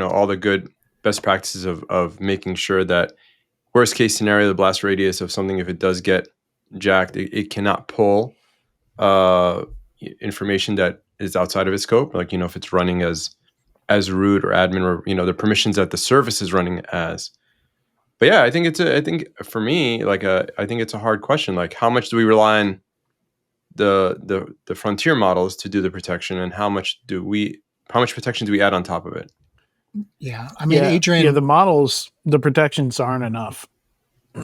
all the good best practices of making sure that worst case scenario, the blast radius of something, if it does get jacked, it cannot pull information that is outside of its scope. Like, if it's running as root or admin, or, the permissions that the service is running as. But yeah, I think for me, I think it's a hard question. Like, how much do we rely on the frontier models to do the protection, and how much protection do we add on top of it? Yeah. I mean, Adrian, the models, the protections aren't enough.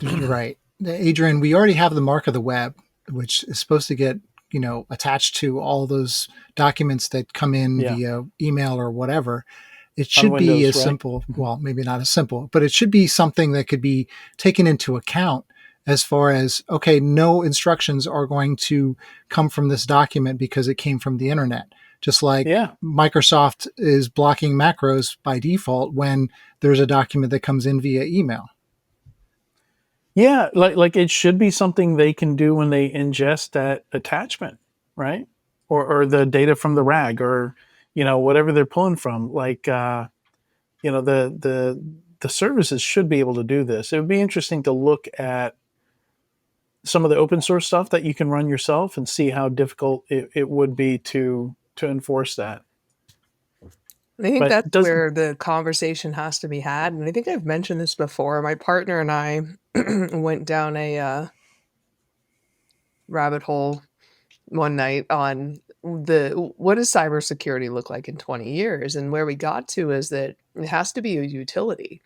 You're right. Adrian, we already have the mark of the web, which is supposed to get, attached to all those documents that come in via email or whatever. It should be as simple, well, maybe not as simple, but it should be something that could be taken into account as far as, okay, no instructions are going to come from this document because it came from the internet. Just like Microsoft is blocking macros by default when there's a document that comes in via email. Yeah, like it should be something they can do when they ingest that attachment, right? or the data from the RAG, or whatever they're pulling from. Like the services should be able to do this. It would be interesting to look at some of the open source stuff that you can run yourself and see how difficult it would be to enforce that. I think But that's where the conversation has to be had. And I think I've mentioned this before. My partner and I went down a rabbit hole one night on what does cybersecurity look like in 20 years? And where we got to is that it has to be a utility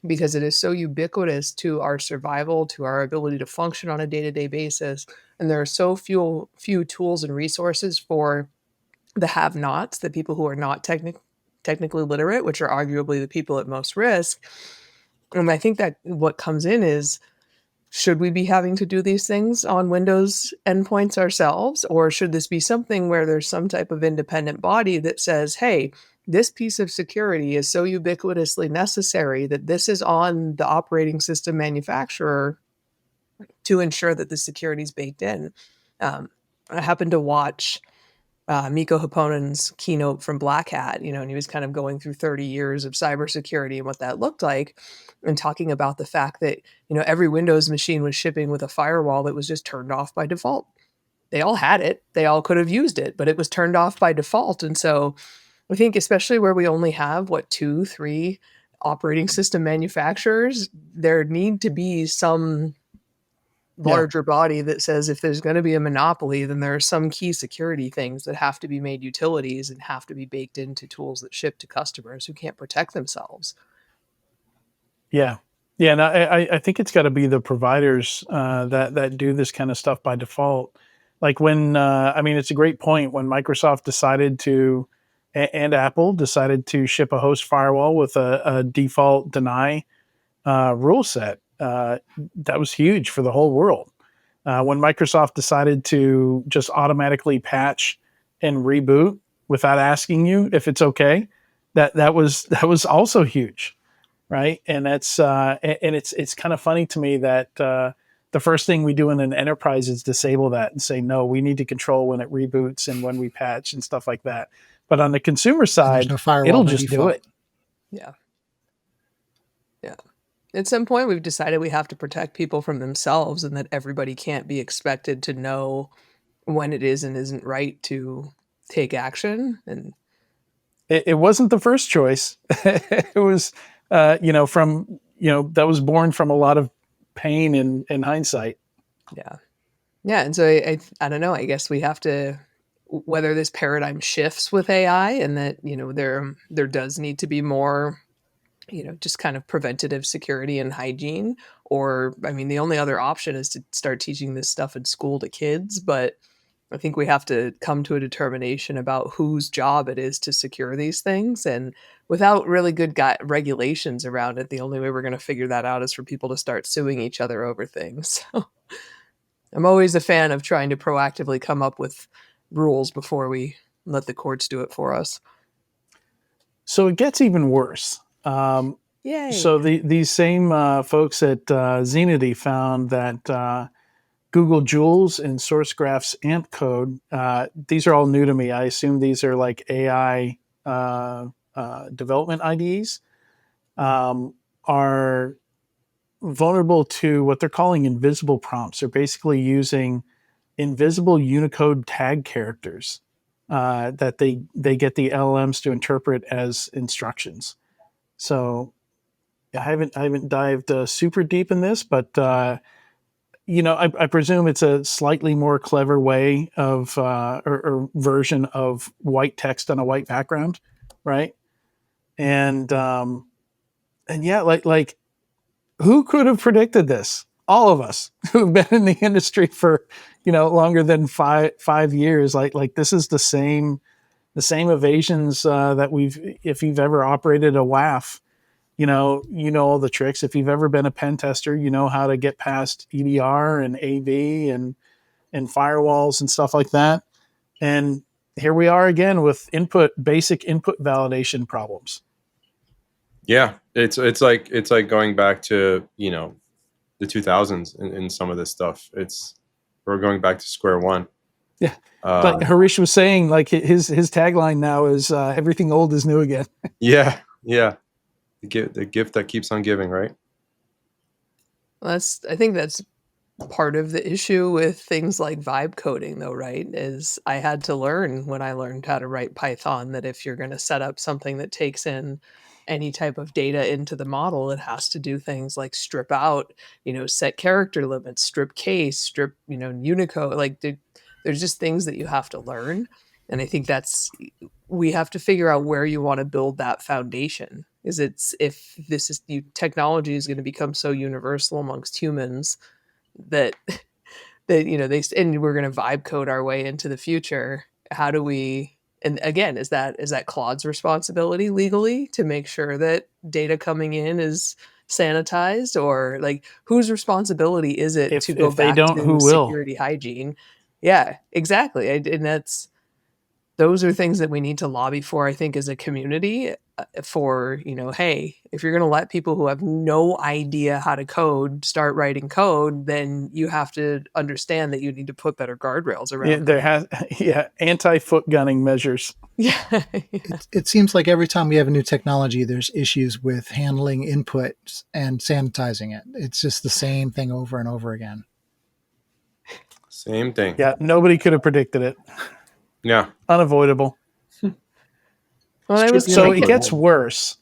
because it is so ubiquitous to our survival, to our ability to function on a day-to-day basis. And there are so few tools and resources for the have-nots, the people who are not technically literate, which are arguably the people at most risk. And I think that what comes in is, should we be having to do these things on Windows endpoints ourselves? Or should this be something where there's some type of independent body that says, hey, this piece of security is so ubiquitously necessary that this is on the operating system manufacturer to ensure that the security is baked in. I happened to watch Mikko Happonen's keynote from Black Hat, and he was kind of going through 30 years of cybersecurity and what that looked like, and talking about the fact that, every Windows machine was shipping with a firewall that was just turned off by default. They all had it. They all could have used it, but it was turned off by default. And so I think especially where we only have, 2, 3 operating system manufacturers, there need to be some larger body that says if there's going to be a monopoly, then there are some key security things that have to be made utilities and have to be baked into tools that ship to customers who can't protect themselves. Yeah. And I think it's got to be the providers that do this kind of stuff by default. Like when, it's a great point when Microsoft decided to, and Apple decided to ship a host firewall with a default deny rule set. That was huge for the whole world. When Microsoft decided to just automatically patch and reboot without asking you if it's okay, that was also huge, right? And that's and it's kind of funny to me that the first thing we do in an enterprise is disable that and say, no, we need to control when it reboots and when we patch and stuff like that. But on the consumer side, no firewall it'll by just default. do it. Yeah. At some point, we've decided we have to protect people from themselves, and that everybody can't be expected to know when it is and isn't right to take action. And it wasn't the first choice. It was, from, that was born from a lot of pain and hindsight. Yeah. And so I don't know, I guess we have to, whether this paradigm shifts with AI and that, there does need to be more, just kind of preventative security and hygiene, or, the only other option is to start teaching this stuff in school to kids. But I think we have to come to a determination about whose job it is to secure these things. And without really good regulations around it, the only way we're going to figure that out is for people to start suing each other over things. So I'm always a fan of trying to proactively come up with rules before we let the courts do it for us. So it gets even worse. Yay. So these same folks at Zenity found that Google Joules and SourceGraph's AMP code, these are all new to me. I assume these are like AI development IDEs, are vulnerable to what they're calling invisible prompts. They're basically using invisible Unicode tag characters that they get the LLMs to interpret as instructions. So I haven't dived super deep in this, but I presume it's a slightly more clever way of or version of white text on a white background, right? And yeah, like who could have predicted this? All of us who've been in the industry for longer than five years. Like this is the same evasions that if you've ever operated a WAF. You know all the tricks. If you've ever been a pen tester, you know how to get past EDR and AV and firewalls and stuff like that. And here we are again with basic input validation problems. Yeah, it's like going back to the 2000s in some of this stuff. We're going back to square one. Yeah. Like Harish was saying, like his tagline now is everything old is new again. Yeah. The gift that keeps on giving, right? I think that's part of the issue with things like vibe coding, though, right? Is I had to learn when I learned how to write Python that if you're going to set up something that takes in any type of data into the model, it has to do things like strip out, set character limits, strip case, strip, Unicode. Like there's just things that you have to learn. And I think we have to figure out where you want to build that foundation. If this is technology is going to become so universal amongst humans that and we're going to vibe code our way into the future. How do we, and again, is that Claude's responsibility legally to make sure that data coming in is sanitized, or like whose responsibility is it to go if they back don't, to who will? security hygiene? Yeah, exactly. And those are things that we need to lobby for, I think, as a community, for, hey, if you're going to let people who have no idea how to code start writing code, then you have to understand that you need to put better guardrails around it. Anti-foot gunning measures. Yeah. It seems like every time we have a new technology, there's issues with handling input and sanitizing it. It's just the same thing over and over again. Same thing. Yeah, nobody could have predicted it. Yeah. Unavoidable. Well, so it gets worse.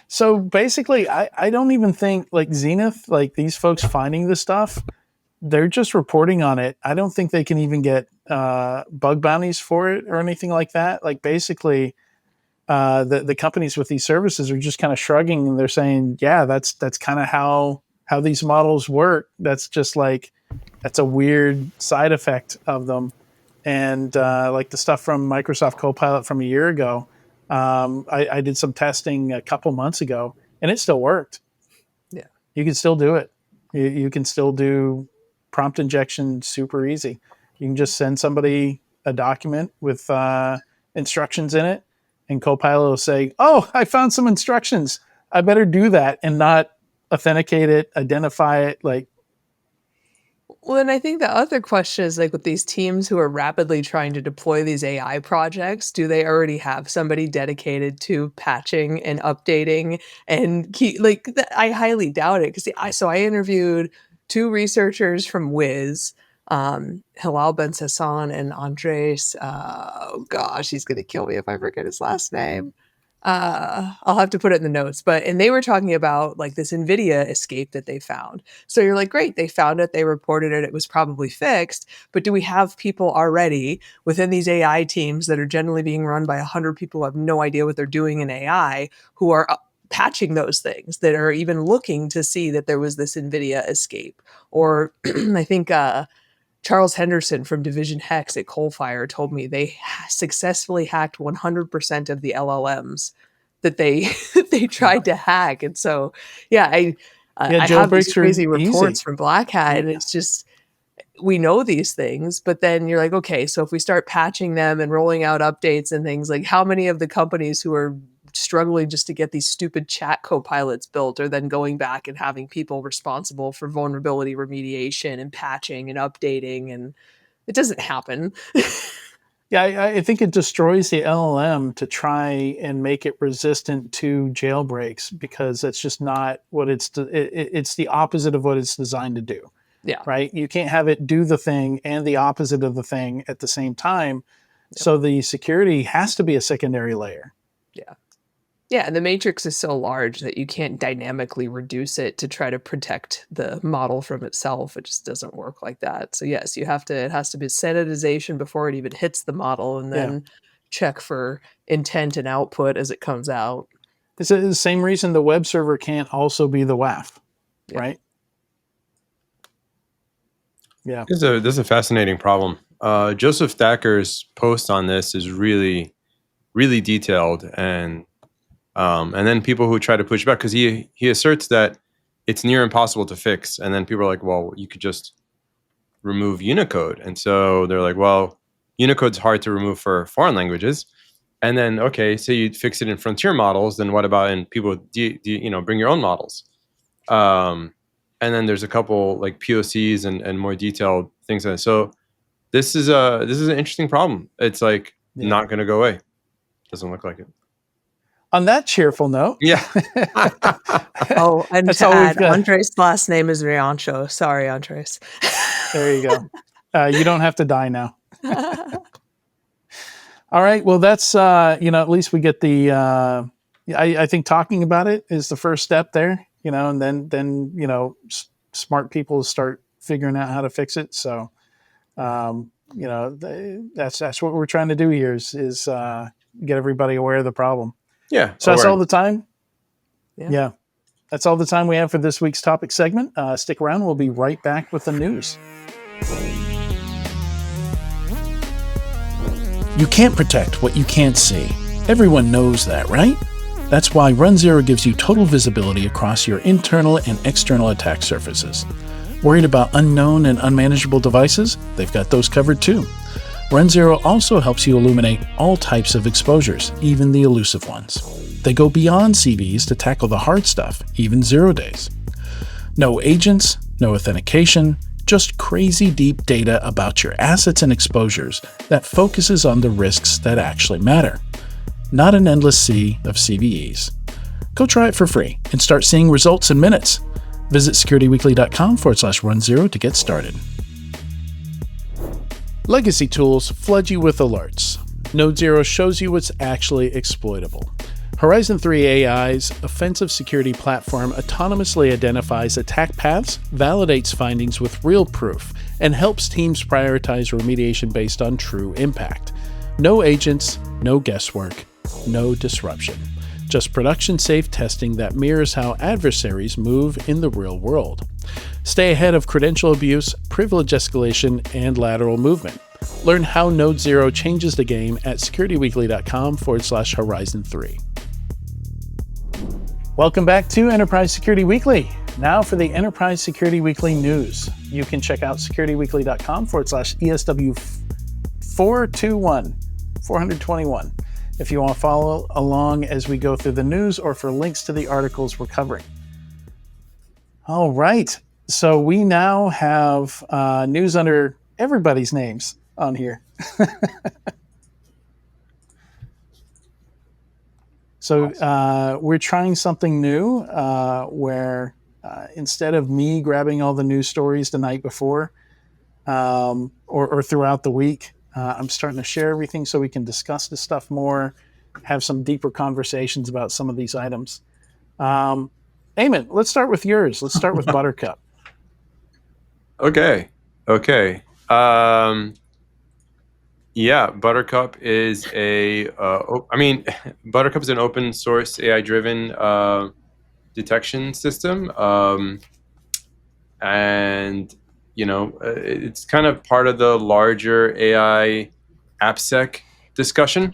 So basically, I don't even think like Zenith, like these folks finding this stuff, they're just reporting on it. I don't think they can even get bug bounties for it or anything like that. Like basically, the companies with these services are just kind of shrugging and they're saying, yeah, that's kind of how these models work. That's just like, that's a weird side effect of them. And like the stuff from Microsoft Copilot from a year ago, I did some testing a couple months ago and it still worked. Yeah. You can still do it. You can still do prompt injection super easy. You can just send somebody a document with instructions in it, and Copilot will say, oh, I found some instructions. I better do that and not authenticate it, identify it. Like, well, and I think the other question is like with these teams who are rapidly trying to deploy these AI projects, do they already have somebody dedicated to patching and updating and keep I highly doubt it. Because I interviewed 2 researchers from Wiz, Hilal Ben Sasson and Andres. Oh gosh, he's gonna kill me if I forget his last name. I'll have to put it in the notes, and they were talking about like this NVIDIA escape that they found. So you're like, great, they found it, they reported it, it was probably fixed, but do we have people already within these AI teams that are generally being run by 100 people who have no idea what they're doing in AI, who are patching those things, that are even looking to see that there was this NVIDIA escape? Or I think Charles Henderson from Division Hex at Coalfire told me they successfully hacked 100% of the LLMs that they they tried to hack. And so, I have these crazy reports from Black Hat, and it's just, we know these things, but then you're like, okay, so if we start patching them and rolling out updates and things, like how many of the companies who are struggling just to get these stupid chat copilots built are then going back and having people responsible for vulnerability remediation and patching and updating? And it doesn't happen. Yeah, I think it destroys the LLM to try and make it resistant to jailbreaks, because that's just not what it's the opposite of what it's designed to do. Yeah. Right. You can't have it do the thing and the opposite of the thing at the same time. Yep. So the security has to be a secondary layer. Yeah. Yeah, and the matrix is so large that you can't dynamically reduce it to try to protect the model from itself. It just doesn't work like that. So yes, it has to be sanitization before it even hits the model, and then check for intent and output as it comes out. It's the same reason the web server can't also be the WAF, right? Yeah. This is a fascinating problem. Joseph Thacker's post on this is really, really detailed, and then people who try to push back, because he asserts that it's near impossible to fix, and then people are like, well, you could just remove Unicode, and so they're like, well, Unicode's hard to remove for foreign languages, and then okay, so you fix it in frontier models, then what about in people? Do you bring your own models? and then there's a couple like POCs and more detailed things. So this is an interesting problem. It's like not going to go away. Doesn't look like it. On that cheerful note, Yeah. Oh, and That's to all we've add, got. Andres' last name is Riancho. Sorry, Andres. There you go. You don't have to die now. All right. Well, that's at least we get the. I think talking about it is the first step there. And then smart people start figuring out how to fix it. So, that's what we're trying to do here is get everybody aware of the problem. Yeah. So that's all the time. Yeah. That's all the time we have for this week's topic segment. Stick around. We'll be right back with the news. You can't protect what you can't see. Everyone knows that, right? That's why Run Zero gives you total visibility across your internal and external attack surfaces. Worried about unknown and unmanageable devices? They've got those covered too. Run Zero also helps you illuminate all types of exposures, even the elusive ones. They go beyond CVEs to tackle the hard stuff, even 0 days. No agents, no authentication, just crazy deep data about your assets and exposures that focuses on the risks that actually matter. Not an endless sea of CVEs. Go try it for free and start seeing results in minutes. Visit securityweekly.com/run0 to get started. Legacy tools flood you with alerts. Node Zero shows you what's actually exploitable. Horizon 3 AI's offensive security platform autonomously identifies attack paths, validates findings with real proof, and helps teams prioritize remediation based on true impact. No agents, no guesswork, no disruption. Just production-safe testing that mirrors how adversaries move in the real world. Stay ahead of credential abuse, privilege escalation, and lateral movement. Learn how Node Zero changes the game at securityweekly.com/Horizon3. Welcome back to Enterprise Security Weekly. Now for the Enterprise Security Weekly news. You can check out securityweekly.com/ESW 421 if you want to follow along as we go through the news or for links to the articles we're covering. All right. So we now have news under everybody's names on here. So we're trying something new where instead of me grabbing all the news stories the night before or throughout the week, I'm starting to share everything so we can discuss this stuff more, have some deeper conversations about some of these items. Eamon, let's start with yours. Let's start with Buttercup. Okay. Yeah, Buttercup is Buttercup is an open source AI-driven detection system, and it's kind of part of the larger AI AppSec discussion,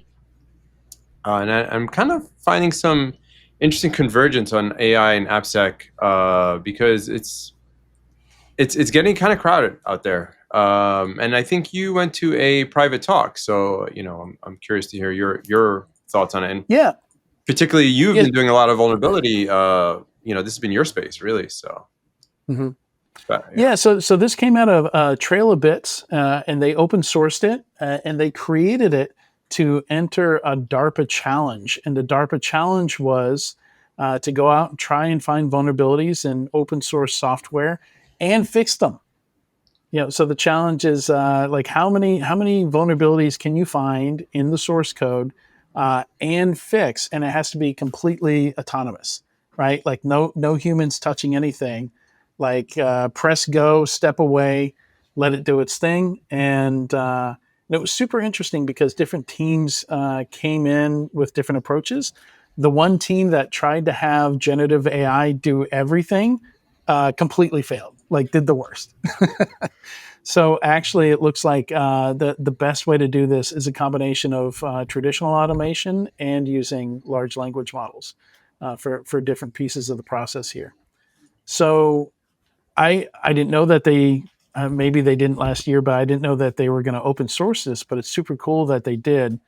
and I'm kind of finding some interesting convergence on AI and AppSec because it's getting kind of crowded out there. And I think you went to a private talk, so I'm curious to hear your thoughts on it. And yeah, particularly you've been doing a lot of vulnerability. This has been your space, really. So mm-hmm. So this came out of Trail of Bits, and they open sourced it, and they created it to enter a DARPA challenge. And the DARPA challenge was to go out and try and find vulnerabilities in open source software and fix them. So the challenge is like how many vulnerabilities can you find in the source code and fix, and it has to be completely autonomous, right? Like no humans touching anything. Like press go, step away, let it do its thing, and it was super interesting because different teams came in with different approaches. The one team that tried to have generative AI do everything completely failed. Like did the worst. So actually, it looks like the best way to do this is a combination of traditional automation and using large language models for different pieces of the process here. So I didn't know that they maybe they didn't last year, but I didn't know that they were going to open source this. But it's super cool that they did.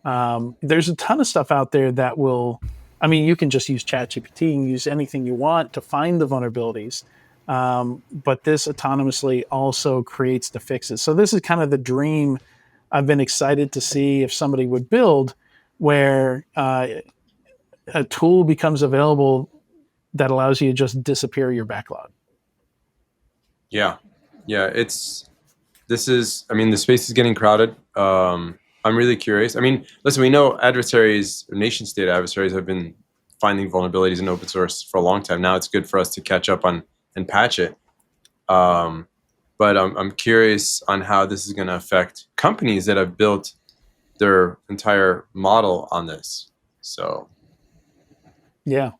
There's a ton of stuff out there that will. I mean, you can just use ChatGPT and use anything you want to find the vulnerabilities. but this autonomously also creates the fixes. So this is kind of the dream I've been excited to see if somebody would build, where a tool becomes available that allows you to just disappear your backlog. Yeah. I mean, the space is getting crowded. I'm really curious. I mean, listen, we know adversaries, nation state adversaries, have been finding vulnerabilities in open source for a long time. Now it's good for us to catch up on and patch it. But I'm curious on how this is going to affect companies that have built their entire model on this. So, yeah.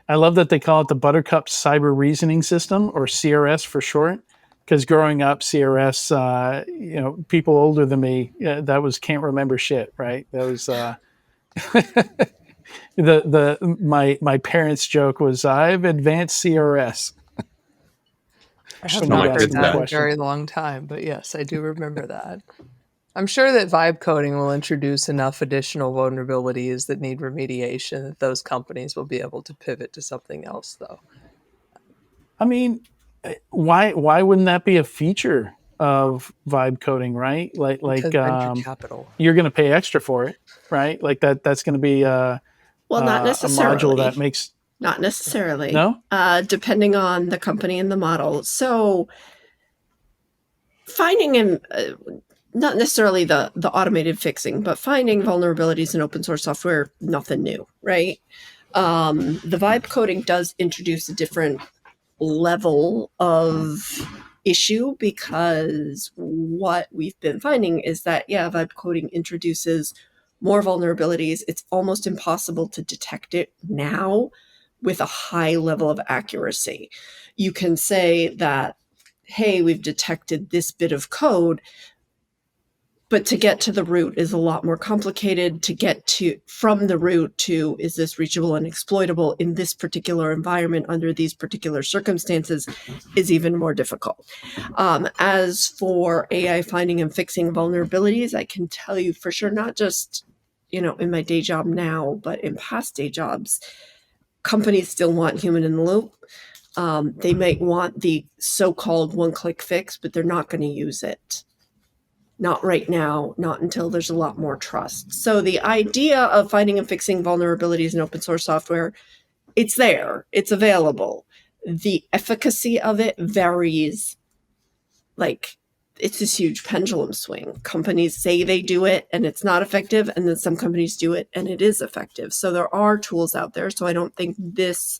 I love that they call it the Buttercup Cyber Reasoning System, or CRS for short. Because growing up, CRS, people older than me, that was can't remember shit, right? That was my parents' joke was, I've advanced CRS. I have So not nobody heard asked me a that in a question. very long time, but yes, I do remember that. I'm sure that vibe coding will introduce enough additional vulnerabilities that need remediation that those companies will be able to pivot to something else, though. I mean, why wouldn't that be a feature of vibe coding, right? Because venture capital. You're going to pay extra for it, right? Like that's going to be Well, not a necessarily. module that makes Not necessarily. no. Depending on the company and the model. So finding and not necessarily the automated fixing, but finding vulnerabilities in open source software, nothing new, right? The vibe coding does introduce a different level of issue, because what we've been finding is that, vibe coding introduces more vulnerabilities. It's almost impossible to detect it now with a high level of accuracy. You can say that, hey, we've detected this bit of code, but to get to the root is a lot more complicated. To get to from the root to, is this reachable and exploitable in this particular environment under these particular circumstances, is even more difficult. As for AI finding and fixing vulnerabilities, I can tell you for sure, not just in my day job now, but in past day jobs, companies still want human in the loop. They might want the so-called one-click fix, but they're not going to use it. Not right now, not until there's a lot more trust. So the idea of finding and fixing vulnerabilities in open source software, it's there, it's available. The efficacy of it varies. Like, it's this huge pendulum swing. Companies say they do it and it's not effective, and then some companies do it and it is effective. So there are tools out there. So I don't think this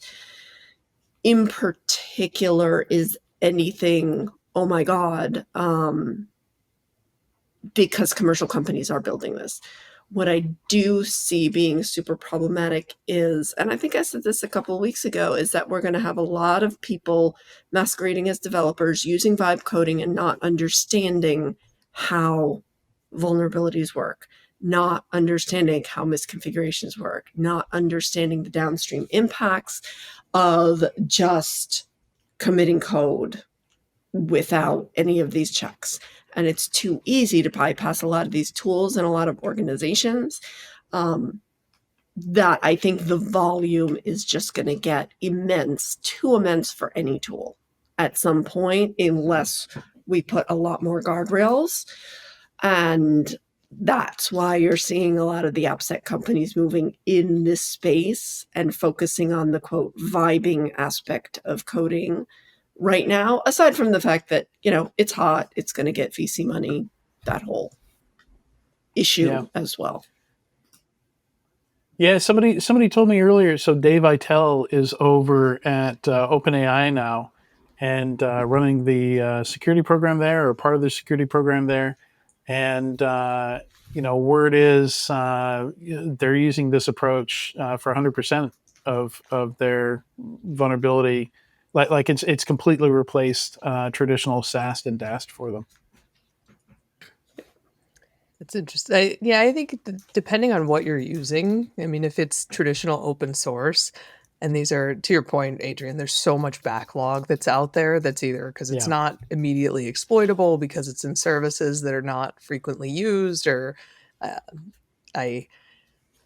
in particular is anything, oh my God, because commercial companies are building this. What I do see being super problematic is, and I think I said this a couple of weeks ago, is that we're going to have a lot of people masquerading as developers using vibe coding and not understanding how vulnerabilities work, not understanding how misconfigurations work, not understanding the downstream impacts of just committing code without any of these checks. And it's too easy to bypass a lot of these tools and a lot of organizations, that I think the volume is just going to get immense, too immense for any tool at some point, unless we put a lot more guardrails. And that's why you're seeing a lot of the AppSec companies moving in this space and focusing on the, quote, vibing aspect of coding right now, aside from the fact that, it's hot, it's going to get VC money, that whole issue as well. Yeah, somebody told me earlier. So Dave Eitel is over at OpenAI now, and running the security program there, or part of the security program there. And word is they're using this approach for 100% of their vulnerability. Like it's completely replaced traditional SAST and DAST for them. It's interesting. I think depending on what you're using, I mean, if it's traditional open source, and these are, to your point, Adrian, there's so much backlog that's out there that's either because it's not immediately exploitable because it's in services that are not frequently used, or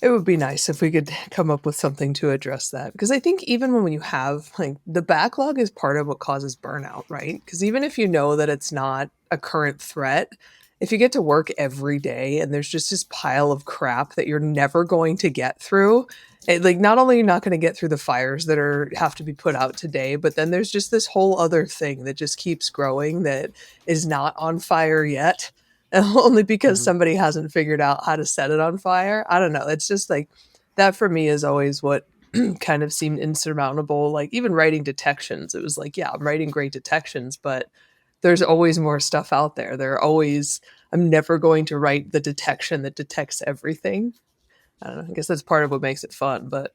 It would be nice if we could come up with something to address that. Because I think even when you have, like, the backlog is part of what causes burnout, right? Because even if you know that it's not a current threat, if you get to work every day and there's just this pile of crap that you're never going to get through, like, not only are you not going to get through the fires that have to be put out today, but then there's just this whole other thing that just keeps growing that is not on fire yet. Only because somebody hasn't figured out how to set it on fire. I don't know. It's just like that for me is always what kind of seemed insurmountable. Like even writing detections, it was like, yeah, I'm writing great detections, but there's always more stuff out there. I'm never going to write the detection that detects everything. I don't know. I guess that's part of what makes it fun, but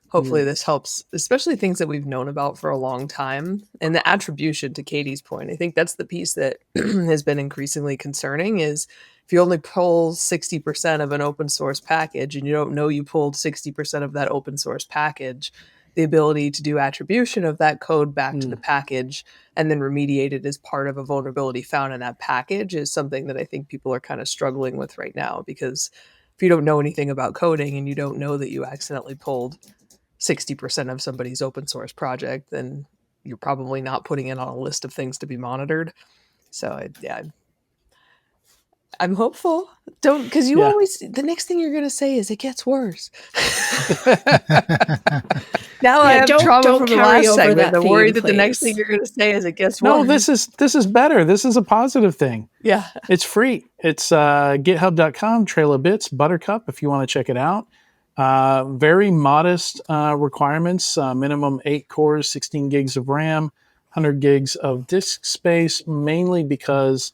hopefully this helps, especially things that we've known about for a long time. And the attribution, to Katie's point, I think that's the piece that has been increasingly concerning is if you only pull 60% of an open source package and you don't know you pulled 60% of that open source package, the ability to do attribution of that code back to the package and then remediate it as part of a vulnerability found in that package is something that I think people are kind of struggling with right now, because if you don't know anything about coding and you don't know that you accidentally pulled 60% of somebody's open source project, then you're probably not putting it on a list of things to be monitored. So I'm hopeful. Because you always, the next thing you're going to say is it gets worse. Now I have trauma from the last segment. I'm worried that the next thing you're going to say is it gets worse. No, this is better. This is a positive thing. Yeah. It's free. It's github.com, Trail of Bits, Buttercup, if you want to check it out. Very modest requirements, minimum 8 cores, 16 gigs of RAM, 100 gigs of disk space, mainly because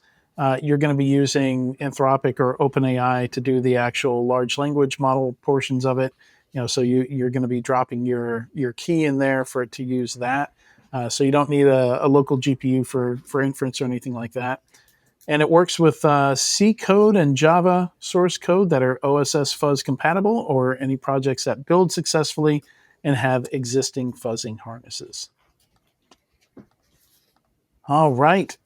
you're going to be using Anthropic or OpenAI to do the actual large language model portions of it. So you're going to be dropping your key in there for it to use that. So you don't need a local GPU for inference or anything like that. And it works with C code and Java source code that are OSS fuzz compatible, or any projects that build successfully and have existing fuzzing harnesses. All right.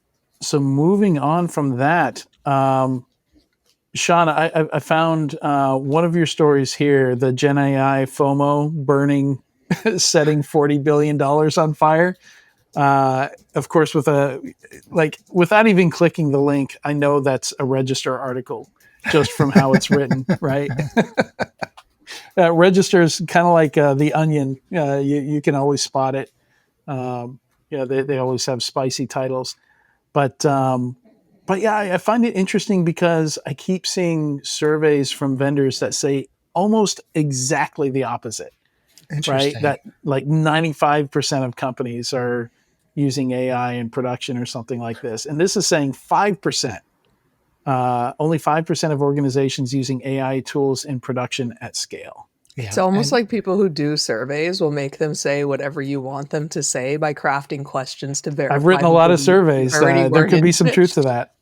So moving on from that, Sean, I found one of your stories here, the Gen AI FOMO burning, setting $40 billion on fire. Of course, without even clicking the link, I know that's a Register article just from how it's written, right? Register is kind of like the Onion. You can always spot it. They always have spicy titles, but yeah, I find it interesting because I keep seeing surveys from vendors that say almost exactly the opposite. Right? That like 95% of companies are using AI in production or something like this. And this is saying 5%. Only 5% of organizations using AI tools in production at scale. Yeah. It's almost like people who do surveys will make them say whatever you want them to say by crafting questions to verify. I've written a lot of surveys. There could be some truth to that.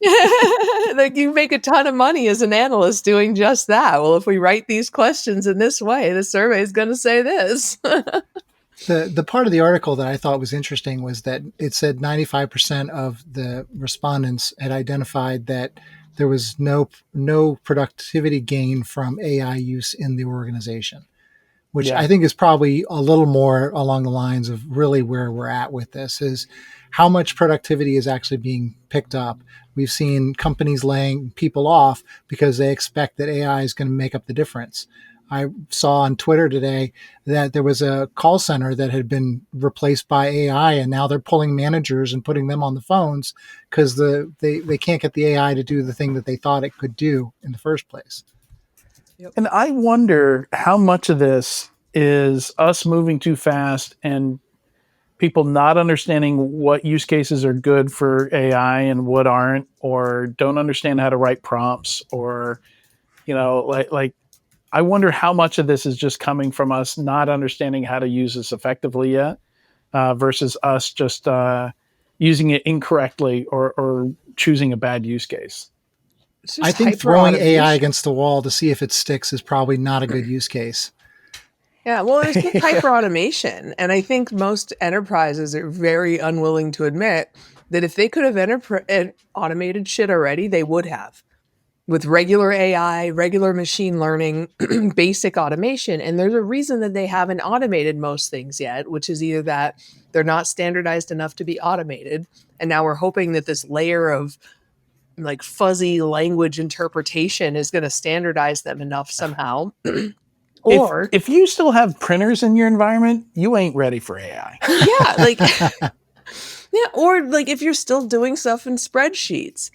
Like, you make a ton of money as an analyst doing just that. Well, if we write these questions in this way, the survey is going to say this. The part of the article that I thought was interesting was that it said 95% of the respondents had identified that there was no productivity gain from AI use in the organization, which I think is probably a little more along the lines of really where we're at with this, is how much productivity is actually being picked up. We've seen companies laying people off because they expect that AI is going to make up the difference. I saw on Twitter today that there was a call center that had been replaced by AI, and now they're pulling managers and putting them on the phones because they can't get the AI to do the thing that they thought it could do in the first place. Yep. And I wonder how much of this is us moving too fast and people not understanding what use cases are good for AI and what aren't, or don't understand how to write prompts, or, like I wonder how much of this is just coming from us not understanding how to use this effectively yet, versus us just using it incorrectly or choosing a bad use case. I think throwing AI against the wall to see if it sticks is probably not a good use case. Yeah, well, there's just hyper automation. And I think most enterprises are very unwilling to admit that if they could have automated shit already, they would have. with regular AI, regular machine learning, basic automation. And there's a reason that they haven't automated most things yet, which is either that they're not standardized enough to be automated. And now we're hoping that this layer of like fuzzy language interpretation is going to standardize them enough somehow. Or if you still have printers in your environment, you ain't ready for AI. yeah, like yeah, or like if you're still doing stuff in spreadsheets,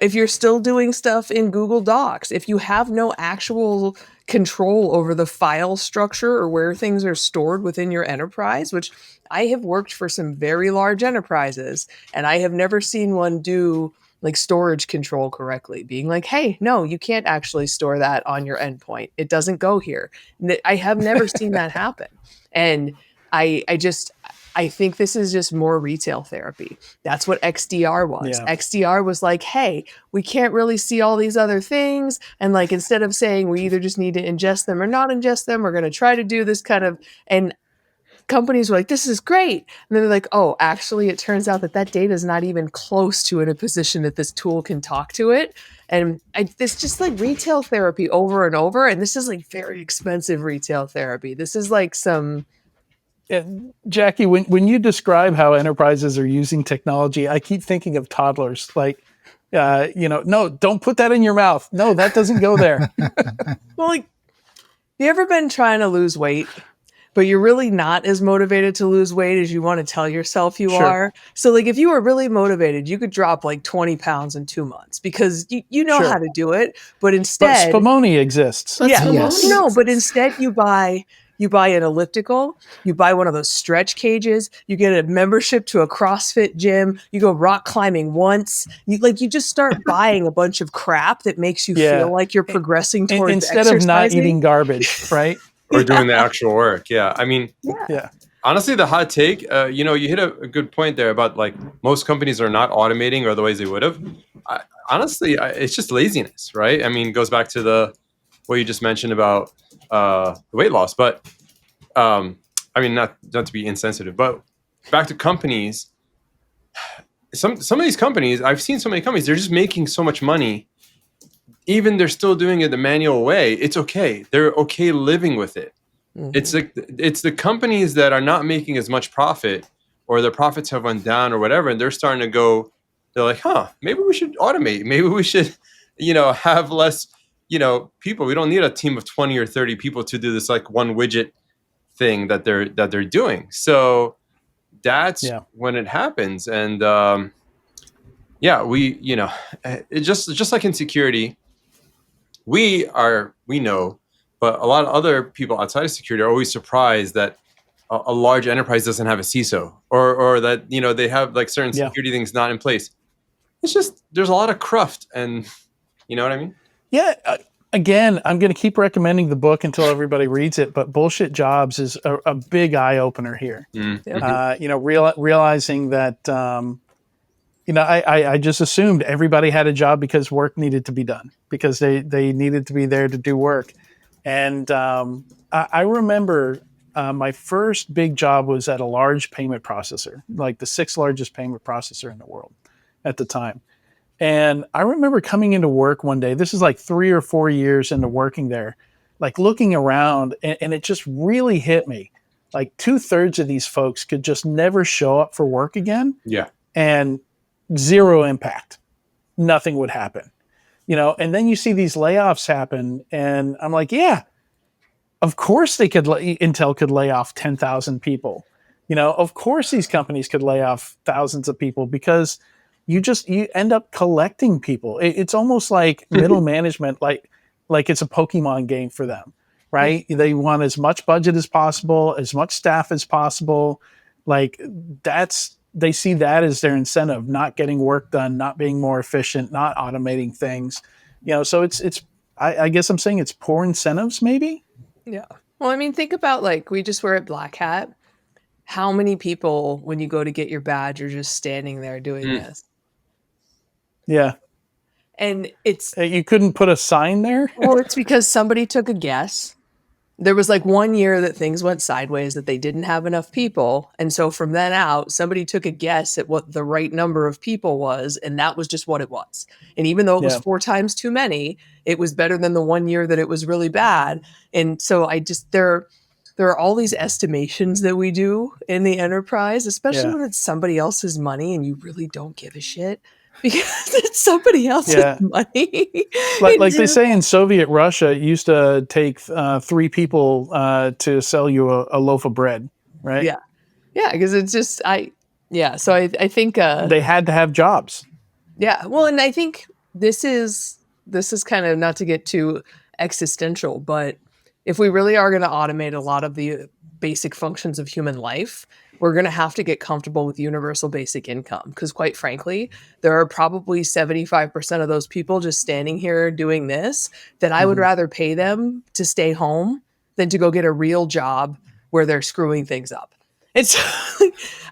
if you're still doing stuff in Google Docs, if you have no actual control over the file structure or where things are stored within your enterprise, which I have worked for some very large enterprises, and I have never seen one do like storage control correctly, being like, hey, no, you can't actually store that on your endpoint. It doesn't go here. I have never seen that happen. And I think this is just more retail therapy. That's what XDR was. Yeah. XDR was like, hey, we can't really see all these other things. And like, instead of saying we either just need to ingest them or not ingest them, we're going to try to do this kind of, and companies were like, this is great. And then they're like, oh, actually, it turns out that data is not even close to in a position that this tool can talk to it. And it's just like retail therapy over and over. And this is like very expensive retail therapy. This is like some... Jackie, when you describe how enterprises are using technology, I keep thinking of toddlers. Like, no, don't put that in your mouth. No, that doesn't go there. Well, like, you ever been trying to lose weight, but you're really not as motivated to lose weight as you want to tell yourself you Sure. are? So like, if you were really motivated, you could drop like 20 pounds in 2 months because you know Sure. how to do it. But But instead, Spumoni exists. yeah, Yes. no, but instead you buy an elliptical, you buy one of those stretch cages, you get a membership to a CrossFit gym, you go rock climbing once, you just start buying a bunch of crap that makes you Yeah. feel like you're progressing towards Instead of not exercising. eating garbage, right? Or doing the actual work. Yeah. I mean, Yeah. honestly, the hot take, you hit a good point there about like most companies are not automating or the ways they would have. Honestly, it's just laziness, right? I mean, it goes back to what you just mentioned about the weight loss. But I mean, not to be insensitive, but back to companies. Some of these companies, I've seen so many companies, they're just making so much money. Even they're still doing it the manual way. It's okay. They're okay living with it. Mhm. It's the companies that are not making as much profit, or their profits have went down or whatever, and they're starting to go. They're like, maybe we should automate. Maybe we should, have less, people. We don't need a team of 20 or 30 people to do this like one widget thing that they're doing. So that's when it happens, and we, it just like in security, we know. But a lot of other people outside of security are always surprised that a large enterprise doesn't have a CISO, or that they have like certain security things not in place. It's just there's a lot of cruft, and you know what I mean? Yeah. Again, I'm going to keep recommending the book until everybody reads it. But Bullshit Jobs is a big eye opener here. Realizing that I just assumed everybody had a job because work needed to be done, because they needed to be there to do work. And I remember my first big job was at a large payment processor, like the 6th largest payment processor in the world at the time. And I remember coming into work one day, this is like 3 or 4 years into working there, like looking around, and it just really hit me. Like 2/3 of these folks could just never show up for work again. Yeah. And zero impact. Nothing would happen. And then you see these layoffs happen, and I'm like, yeah, of course Intel could lay off 10,000 people. Of course these companies could lay off thousands of people, because you end up collecting people. It's almost like middle management, like it's a Pokemon game for them, right? They want as much budget as possible, as much staff as possible. Like they see that as their incentive, not getting work done, not being more efficient, not automating things. So I guess I'm saying it's poor incentives, maybe. Yeah. Well, I mean, think about like, we just were at Black Hat. How many people, when you go to get your badge, are just standing there doing this? Yeah. And you couldn't put a sign there? Well, it's because somebody took a guess there was like 1 year that things went sideways, that they didn't have enough people. And so from then out, somebody took a guess at what the right number of people was, and that was just what it was. And even though it was 4 times too many, it was better than the 1 year that it was really bad. And so there are all these estimations that we do in the enterprise, especially when it's somebody else's money and you really don't give a shit because it's somebody else's money. Like they say in Soviet Russia, it used to take 3 people to sell you a loaf of bread, right? Yeah, because it's just so I think they had to have jobs. Yeah, well, and I think this is kind of, not to get too existential, but if we really are going to automate a lot of the basic functions of human life, we're going to have to get comfortable with universal basic income. Because quite frankly, there are probably 75% of those people just standing here doing this that I would rather pay them to stay home than to go get a real job where they're screwing things up. It's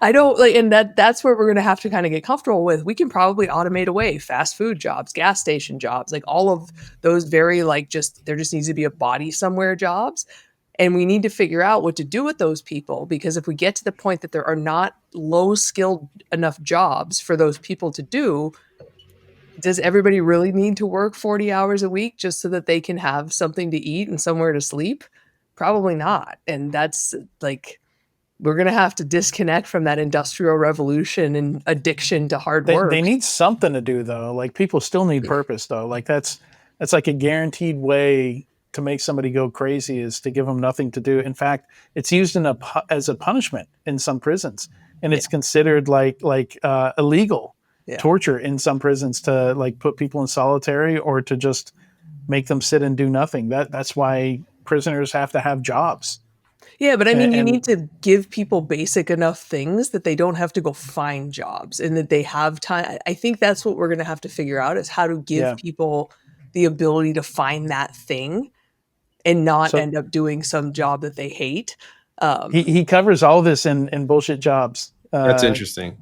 I don't like, and that's where we're going to have to kind of get comfortable with. We can probably automate away fast food jobs, gas station jobs, like all of those very there just needs to be a body somewhere jobs. And we need to figure out what to do with those people, because if we get to the point that there are not low skilled enough jobs for those people to do, does everybody really need to work 40 hours a week just so that they can have something to eat and somewhere to sleep? Probably not. And that's we're going to have to disconnect from that industrial revolution and addiction to hard work. They need something to do, though. Like, people still need purpose, though. Like, that's like a guaranteed way to make somebody go crazy, is to give them nothing to do. In fact, it's used as a punishment in some prisons, and it's considered like illegal torture in some prisons to put people in solitary or to just make them sit and do nothing. That's why prisoners have to have jobs. Yeah, but I mean, you need to give people basic enough things that they don't have to go find jobs, and that they have time. I think that's what we're going to have to figure out, is how to give people the ability to find that thing and not end up doing some job that they hate. He covers all this in Bullshit Jobs. That's interesting.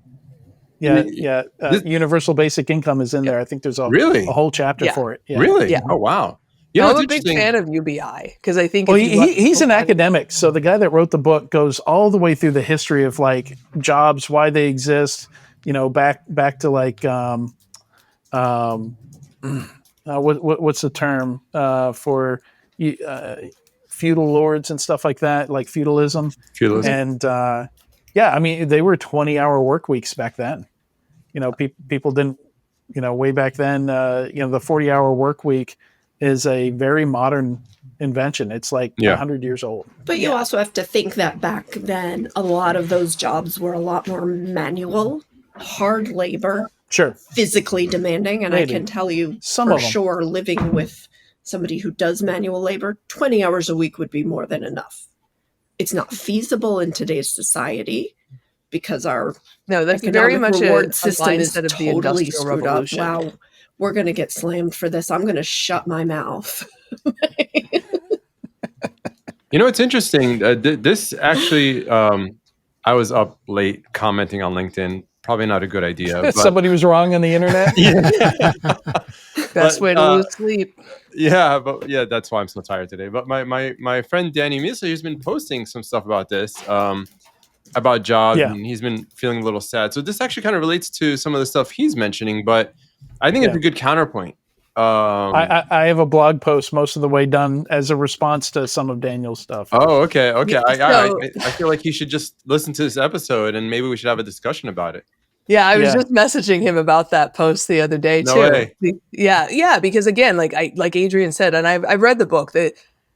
Yeah. Universal basic income is in there. I think there's a whole chapter for it. Yeah. Really? Yeah. Oh, wow. I'm a big fan of UBI, because I think he's an academic. So the guy that wrote the book goes all the way through the history of jobs, why they exist, back to what's the term for feudal lords and stuff like that, like feudalism. And I mean, they were 20-hour work weeks back then. People didn't, way back then, the 40-hour work week is a very modern invention. It's 100 years old. But you also have to think that back then, a lot of those jobs were a lot more manual, hard labor, physically demanding. And I can tell you for sure, living with somebody who does manual labor, 20 hours a week would be more than enough. It's not feasible in today's society, because our that's very much reward system is totally screwed up. Wow. We're going to get slammed for this. I'm going to shut my mouth. It's interesting. This actually, I was up late commenting on LinkedIn. Probably not a good idea. But somebody was wrong on the internet. Best way to lose sleep. Yeah, but that's why I'm so tired today. But my friend Danny Misa, he's been posting some stuff about this, about jobs, and he's been feeling a little sad. So this actually kind of relates to some of the stuff he's mentioning, but I think it's a good counterpoint. I have a blog post most of the way done as a response to some of Daniel's stuff. Oh, okay. I feel like he should just listen to this episode, and maybe we should have a discussion about it. Yeah, I was just messaging him about that post the other day too. Way. Yeah, because again, like Adrian said, and I've read the book, that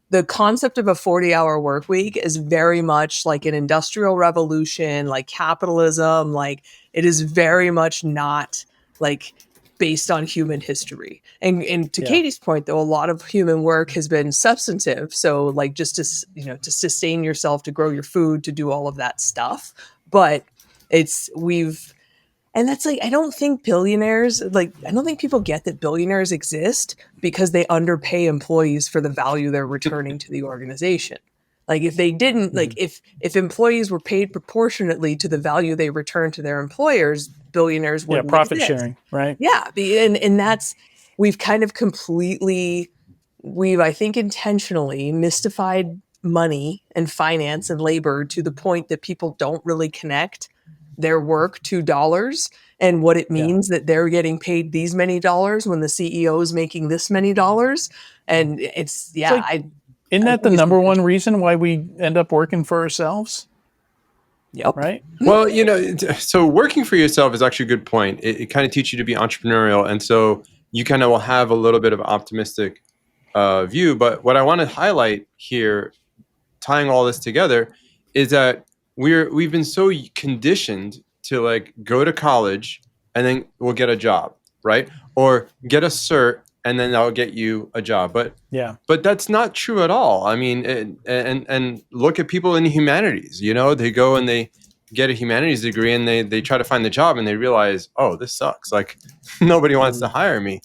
the concept of a 40-hour work week is very much like an industrial revolution, like capitalism. Like, it is very much not based on human history. And to Katie's point, though, a lot of human work has been substantive. So just to sustain yourself, to grow your food, to do all of that stuff. But and that's I don't think billionaires, I don't think people get that billionaires exist because they underpay employees for the value they're returning to the organization. If they didn't, if employees were paid proportionately to the value they return to their employers, billionaires wouldn't profit exist. Sharing, right? Yeah. And we've kind of I think intentionally mystified money and finance and labor to the point that people don't really connect their work to dollars and what it means that they're getting paid these many dollars when the CEO is making this many dollars. And it's, isn't that the number one reason why we end up working for ourselves? Yep. Right. Well, so working for yourself is actually a good point. It kind of teaches you to be entrepreneurial. And so you kind of will have a little bit of optimistic view. But what I want to highlight here, tying all this together, is that we've been so conditioned to like go to college and then we'll get a job, right? Or get a cert and then that'll get you a job. But that's not true at all. I mean, and look at people in humanities. They go and they get a humanities degree and they try to find the job and they realize, oh, this sucks. Like nobody wants to hire me.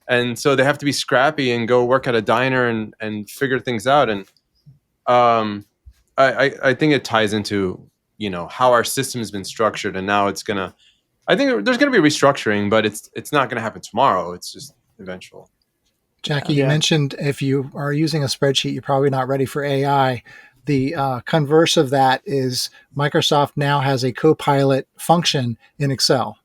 And so they have to be scrappy and go work at a diner and figure things out. And I think it ties into, how our system has been structured. And now I think there's going to be restructuring, but it's not going to happen tomorrow. It's just eventual. Jackie, you mentioned if you are using a spreadsheet, you're probably not ready for AI. The converse of that is Microsoft now has a Copilot function in Excel.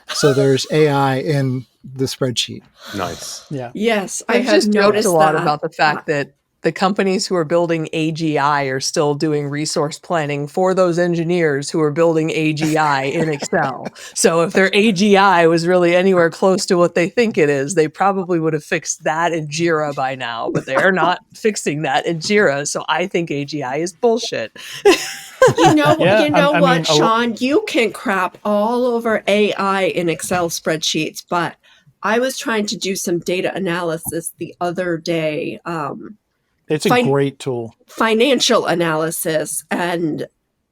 So there's AI in the spreadsheet. Nice. Yeah. Yes, I've have just joked noticed a lot that. about the fact that the companies who are building AGI are still doing resource planning for those engineers who are building AGI in Excel. So if their AGI was really anywhere close to what they think it is, they probably would have fixed that in Jira by now, but they're not fixing that in Jira. So I think AGI is bullshit. You know I what, mean, Sean? You can crap all over AI in Excel spreadsheets, but I was trying to do some data analysis the other day. It's a great tool. Financial analysis, and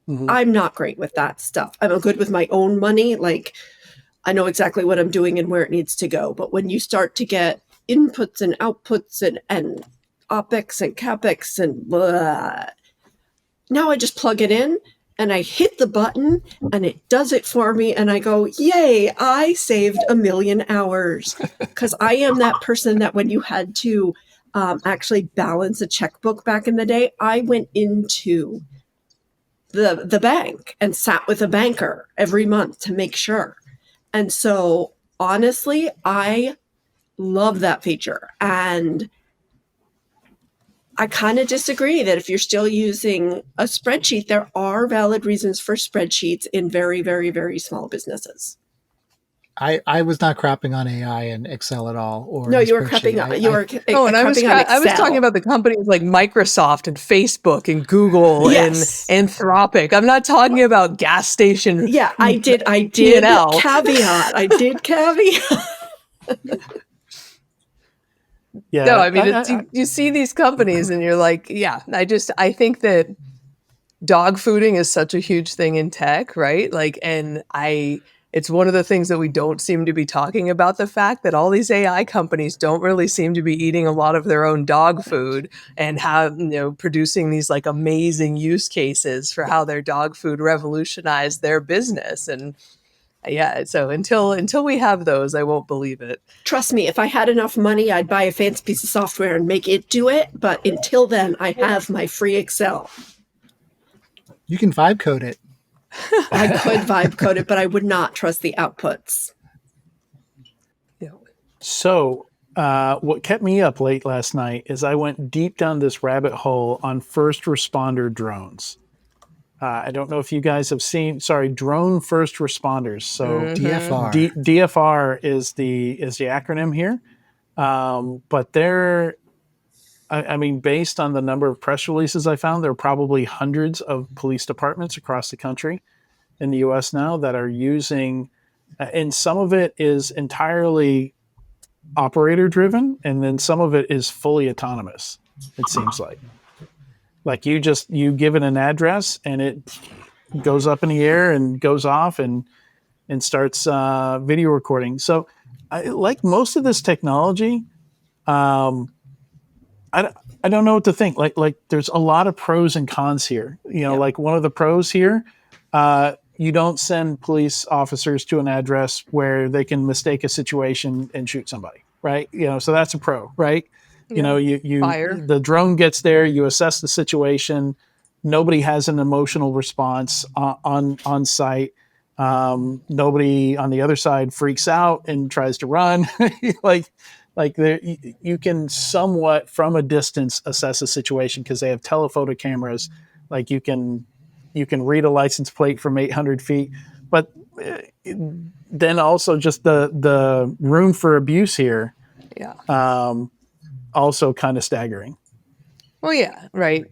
I'm not great with that stuff. I'm good with my own money. Like, I know exactly what I'm doing and where it needs to go. But when you start to get inputs and outputs and OPEX and CAPEX and blah, now I just plug it in and I hit the button and it does it for me. And I go, yay, I saved 1 million hours. Because I am that person that when you had to actually balance a checkbook back in the day, I went into the bank and sat with a banker every month to make sure. And so honestly, I love that feature. And I kind of disagree that if you're still using a spreadsheet, there are valid reasons for spreadsheets in very, very, very small businesses. I was not crapping on AI and Excel at all. Or no, you were crapping on. I was talking about the companies like Microsoft and Facebook and Google and Anthropic. I'm not talking about gas station. Yeah, I did caveat. I did caveat. Yeah. No, I mean, you see these companies and you're like, I think that dog fooding is such a huge thing in tech, right? Like, it's one of the things that we don't seem to be talking about, the fact that all these AI companies don't really seem to be eating a lot of their own dog food and have, producing these like amazing use cases for how their dog food revolutionized their business. And so until we have those, I won't believe it. Trust me, if I had enough money, I'd buy a fancy piece of software and make it do it. But until then, I have my free Excel. You can vibe code it. I could vibe code it, but I would not trust the outputs. So what kept me up late last night is I went deep down this rabbit hole on first responder drones. I don't know if you guys have seen, drone first responders. So DFR. DFR is the acronym here. But they're, I mean, based on the number of press releases I found, there are probably hundreds of police departments across the country in the U.S. now that are using, and some of it is entirely operator driven, and then some of it is fully autonomous, it seems like. Like you give it an address and it goes up in the air and goes off and starts video recording. So I like most of this technology. I don't know what to think. Like there's a lot of pros and cons here. Like one of the pros here, you don't send police officers to an address where they can mistake a situation and shoot somebody, right? So that's a pro, right? You know, Fire. the drone gets there, you assess the situation. Nobody has an emotional response on site. Nobody on the other side freaks out and tries to run. like there, you can somewhat from a distance assess a situation because they have telephoto cameras. Like you can read a license plate from 800 feet, but then also just the room for abuse here. Yeah. Also kind of staggering. Well, yeah, right.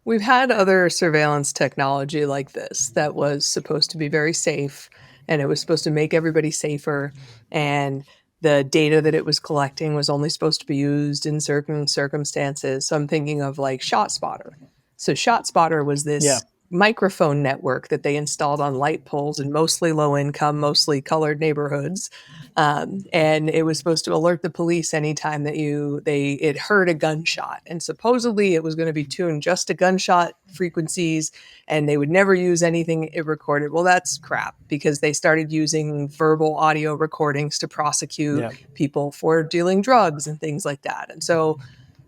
We've had other surveillance technology like this that was supposed to be very safe, and it was supposed to make everybody safer, and the data that it was collecting was only supposed to be used in certain circumstances. So I'm thinking of like ShotSpotter. So ShotSpotter was this microphone network that they installed on light poles in mostly low income, mostly colored neighborhoods. And it was supposed to alert the police anytime that it heard a gunshot. And supposedly it was going to be tuned just to gunshot frequencies, and they would never use anything it recorded. Well, that's crap, because they started using verbal audio recordings to prosecute people for dealing drugs and things like that. And so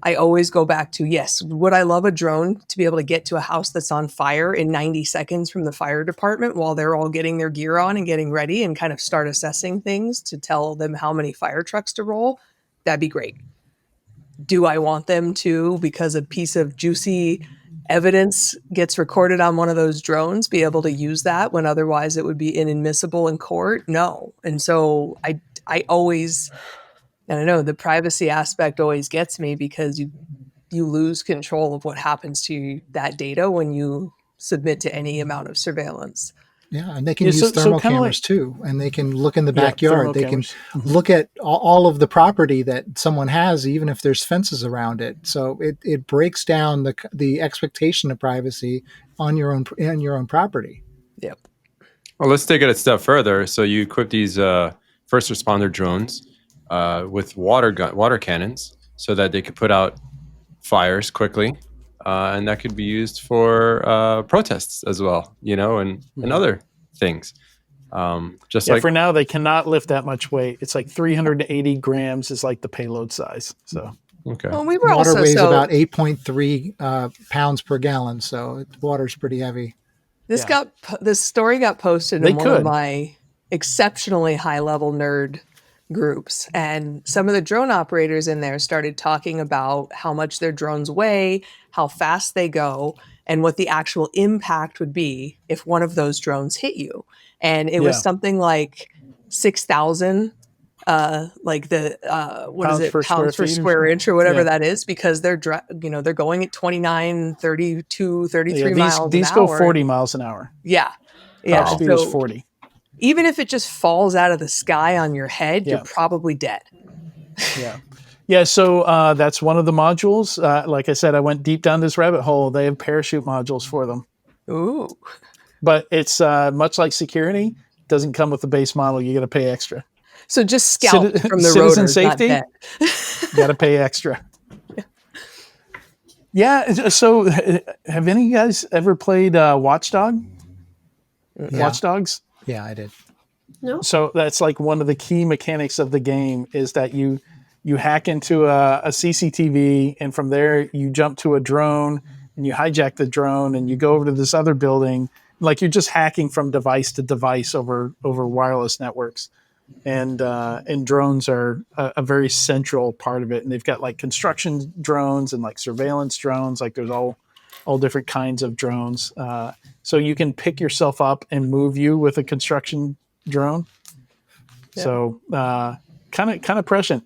I always go back to, yes, would I love a drone to be able to get to a house that's on fire in 90 seconds from the fire department while they're all getting their gear on and getting ready and kind of start assessing things to tell them how many fire trucks to roll? That'd be great. Do I want them to, because a piece of juicy evidence gets recorded on one of those drones, be able to use that when otherwise it would be inadmissible in court? No. And so I always... I don't know, the privacy aspect always gets me, because you lose control of what happens to that data when you submit to any amount of surveillance. Yeah, and they can use thermal cameras too, and they can look in the backyard. They cameras. can look at all of the property that someone has, even if there's fences around it. So it breaks down the expectation of privacy on your own property. Yep. Well, let's take it a step further. So you equip these first responder drones with water cannons so that they could put out fires quickly, and that could be used for protests as well, and other things. For now, they cannot lift that much weight. It's like 380 grams is like the payload size. So okay. Well, we were water also weighs about 8.3 pounds per gallon, so water's pretty heavy. This story got posted in one of my exceptionally high level nerd groups, and some of the drone operators in there started talking about how much their drones weigh, how fast they go, and what the actual impact would be if one of those drones hit you. And it was something like 6,000 like the pounds per square inch or whatever that is, because they're going at 29, 32, 33 miles an hour. These go 40 miles an hour. Yeah. Top speed is 40. Even if it just falls out of the sky on your head, you're probably dead. Yeah. So that's one of the modules. Like I said, I went deep down this rabbit hole. They have parachute modules for them. Ooh. But it's much like security. Doesn't come with the base model. You got to pay extra. So just scalp from the citizen rotors, safety. Got to pay extra. Yeah. So have any of you guys ever played Watchdog? Yeah. Watch Dogs? Yeah, I did. No. So that's like one of the key mechanics of the game is that you hack into a CCTV, and from there you jump to a drone and you hijack the drone and you go over to this other building. Like you're just hacking from device to device over wireless networks. And drones are a very central part of it. And they've got like construction drones and like surveillance drones. Like there's all different kinds of drones. So you can pick yourself up and move you with a construction drone. Yeah. So kind of prescient.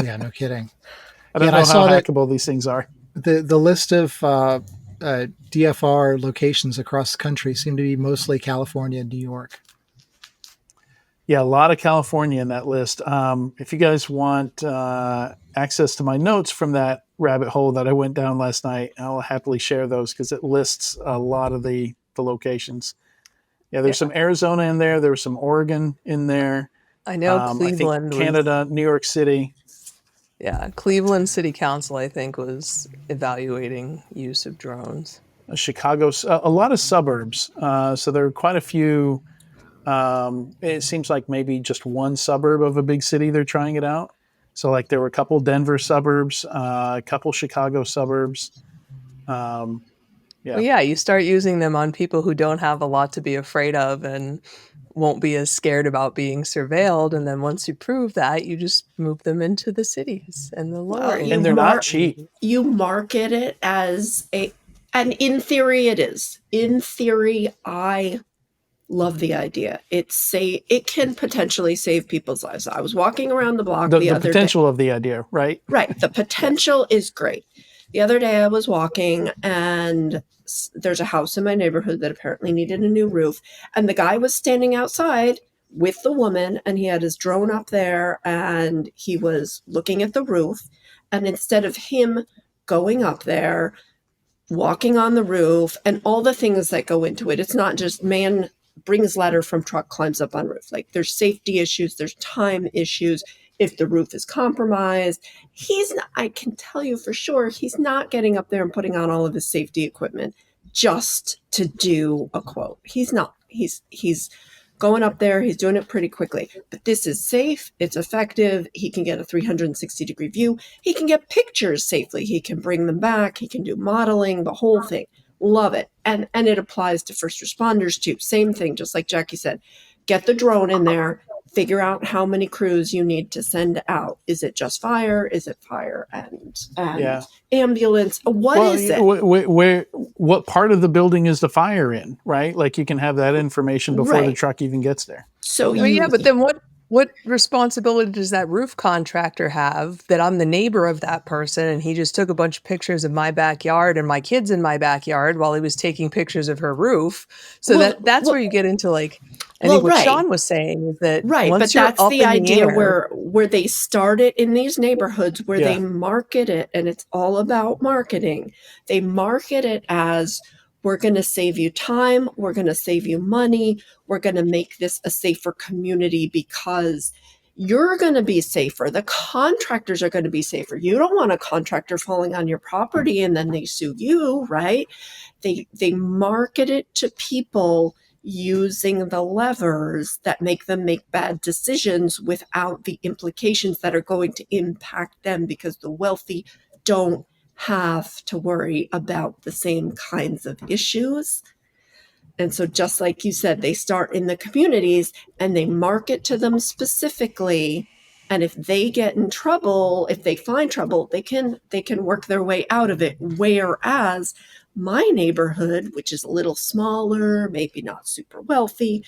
Yeah, no kidding. I don't know how hackable these things are. The list of DFR locations across the country seem to be mostly California and New York. Yeah, a lot of California in that list. If you guys want access to my notes from that rabbit hole that I went down last night, I'll happily share those because it lists a lot of the locations. Yeah, there's some Arizona in there. There was some Oregon in there. I know Cleveland, I think Canada, New York City. Yeah, Cleveland City Council, I think, was evaluating use of drones. Chicago, a lot of suburbs. So there are quite a few. It seems like maybe just one suburb of a big city they're trying it out. So like there were a couple Denver suburbs, a couple Chicago suburbs. Yeah. Well, yeah, you start using them on people who don't have a lot to be afraid of and won't be as scared about being surveilled. And then once you prove that, you just move them into the cities and the lower you And they're not cheap. You market it as and in theory it is. In theory, I love the idea. It can potentially save people's lives. I was walking around the block the other potential day. of the idea, right? Right. The potential is great. The other day I was walking and there's a house in my neighborhood that apparently needed a new roof. And the guy was standing outside with the woman and he had his drone up there and he was looking at the roof. And instead of him going up there, walking on the roof and all the things that go into it, it's not just man brings ladder from truck, climbs up on roof. Like there's safety issues, there's time issues. If the roof is compromised, I can tell you for sure, he's not getting up there and putting on all of his safety equipment just to do a quote. He's not. He's going up there. He's doing it pretty quickly. But this is safe. It's effective. He can get a 360-degree view. He can get pictures safely. He can bring them back. He can do modeling, the whole thing. Love it. And it applies to first responders too. Same thing, just like Jackie said. Get the drone in there. Figure out how many crews you need to send out. Is it just fire? Is it fire and ambulance? What is it? What part of the building is the fire in, right? Like you can have that information before the truck even gets there. So but then what responsibility does that roof contractor have that I'm the neighbor of that person and he just took a bunch of pictures of my backyard and my kids in my backyard while he was taking pictures of her roof? So that's where you get into like I think what Sean was saying is that once but that's the idea air, where they start it in these neighborhoods where they market it, and it's all about marketing. They market it as we're going to save you time, we're going to save you money, we're going to make this a safer community because you're going to be safer. The contractors are going to be safer. You don't want a contractor falling on your property and then they sue you, right? They market it to people using the levers that make them make bad decisions without the implications that are going to impact them because the wealthy don't have to worry about the same kinds of issues. And so just like you said, they start in the communities and they market to them specifically. And if they get in trouble, if they find trouble, they can work their way out of it. Whereas my neighborhood, which is a little smaller, maybe not super wealthy,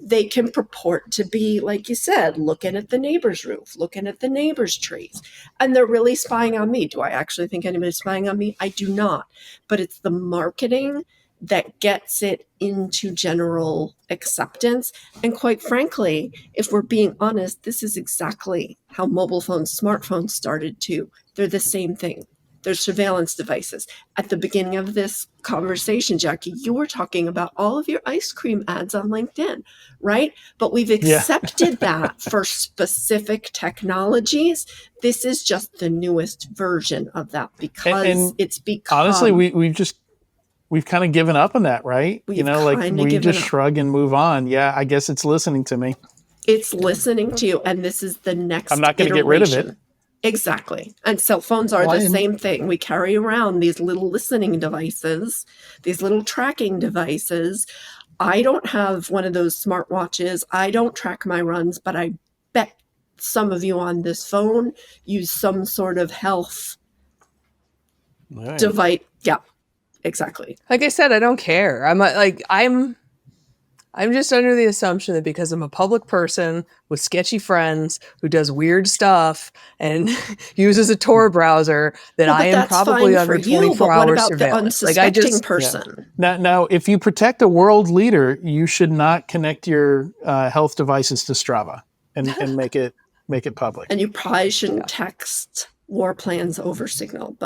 they can purport to be, like you said, looking at the neighbor's roof, looking at the neighbor's trees, and they're really spying on me. Do I actually think anybody's spying on me? I do not. But it's the marketing that gets it into general acceptance. And quite frankly, if we're being honest, this is exactly how mobile phones, smartphones started too. They're the same thing. They're surveillance devices. At the beginning of this conversation, Jackie, you were talking about all of your ice cream ads on LinkedIn, right? But we've accepted that for specific technologies. This is just the newest version of that because it's become... Honestly, we've kind of given up on that, right? We just shrug and move on. Yeah, I guess it's listening to me. It's listening to you, and this is the next I'm not going to get rid of it. Exactly. And cell phones are the same thing. We carry around these little listening devices, these little tracking devices. I don't have one of those smartwatches. I don't track my runs, but I bet some of you on this phone use some sort of health device. Yeah, exactly. Like I said, I don't care. I'm just under the assumption that because I'm a public person with sketchy friends who does weird stuff and uses a Tor browser, that I am probably under 24-hour surveillance. The unsuspecting person. Now, if you protect a world leader, you should not connect your health devices to Strava and make it public. And you probably shouldn't text war plans over Signal,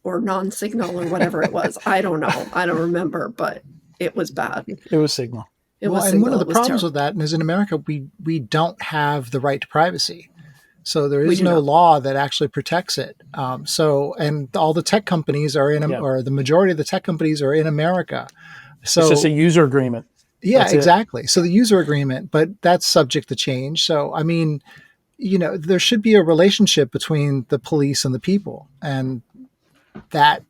or non-Signal or whatever it was. I don't know. I don't remember, but it was bad. It was Signal. And one of the problems with that is in America, we don't have the right to privacy. So there is no law that actually protects it. And all the tech companies are or the majority of the tech companies are in America. So it's just a user agreement. Yeah, exactly. So the user agreement, but that's subject to change. So, I mean, there should be a relationship between the police and the people, and that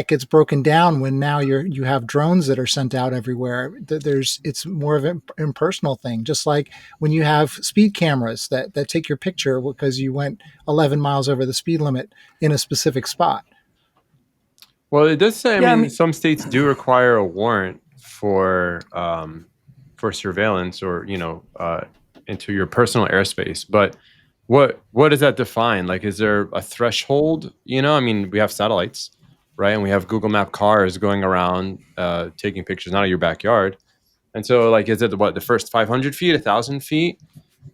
gets broken down when now you have drones that are sent out everywhere. It's more of an impersonal thing, just like when you have speed cameras that take your picture because you went 11 miles over the speed limit in a specific spot. Well, it does say. Yeah, I I mean, mean- some states do require a warrant for surveillance or into your personal airspace. But what does that define? Like, is there a threshold? I mean, we have satellites, right? And we have Google Map cars going around taking pictures, not of your backyard. And so, like, is it the first 500 feet, 1,000 feet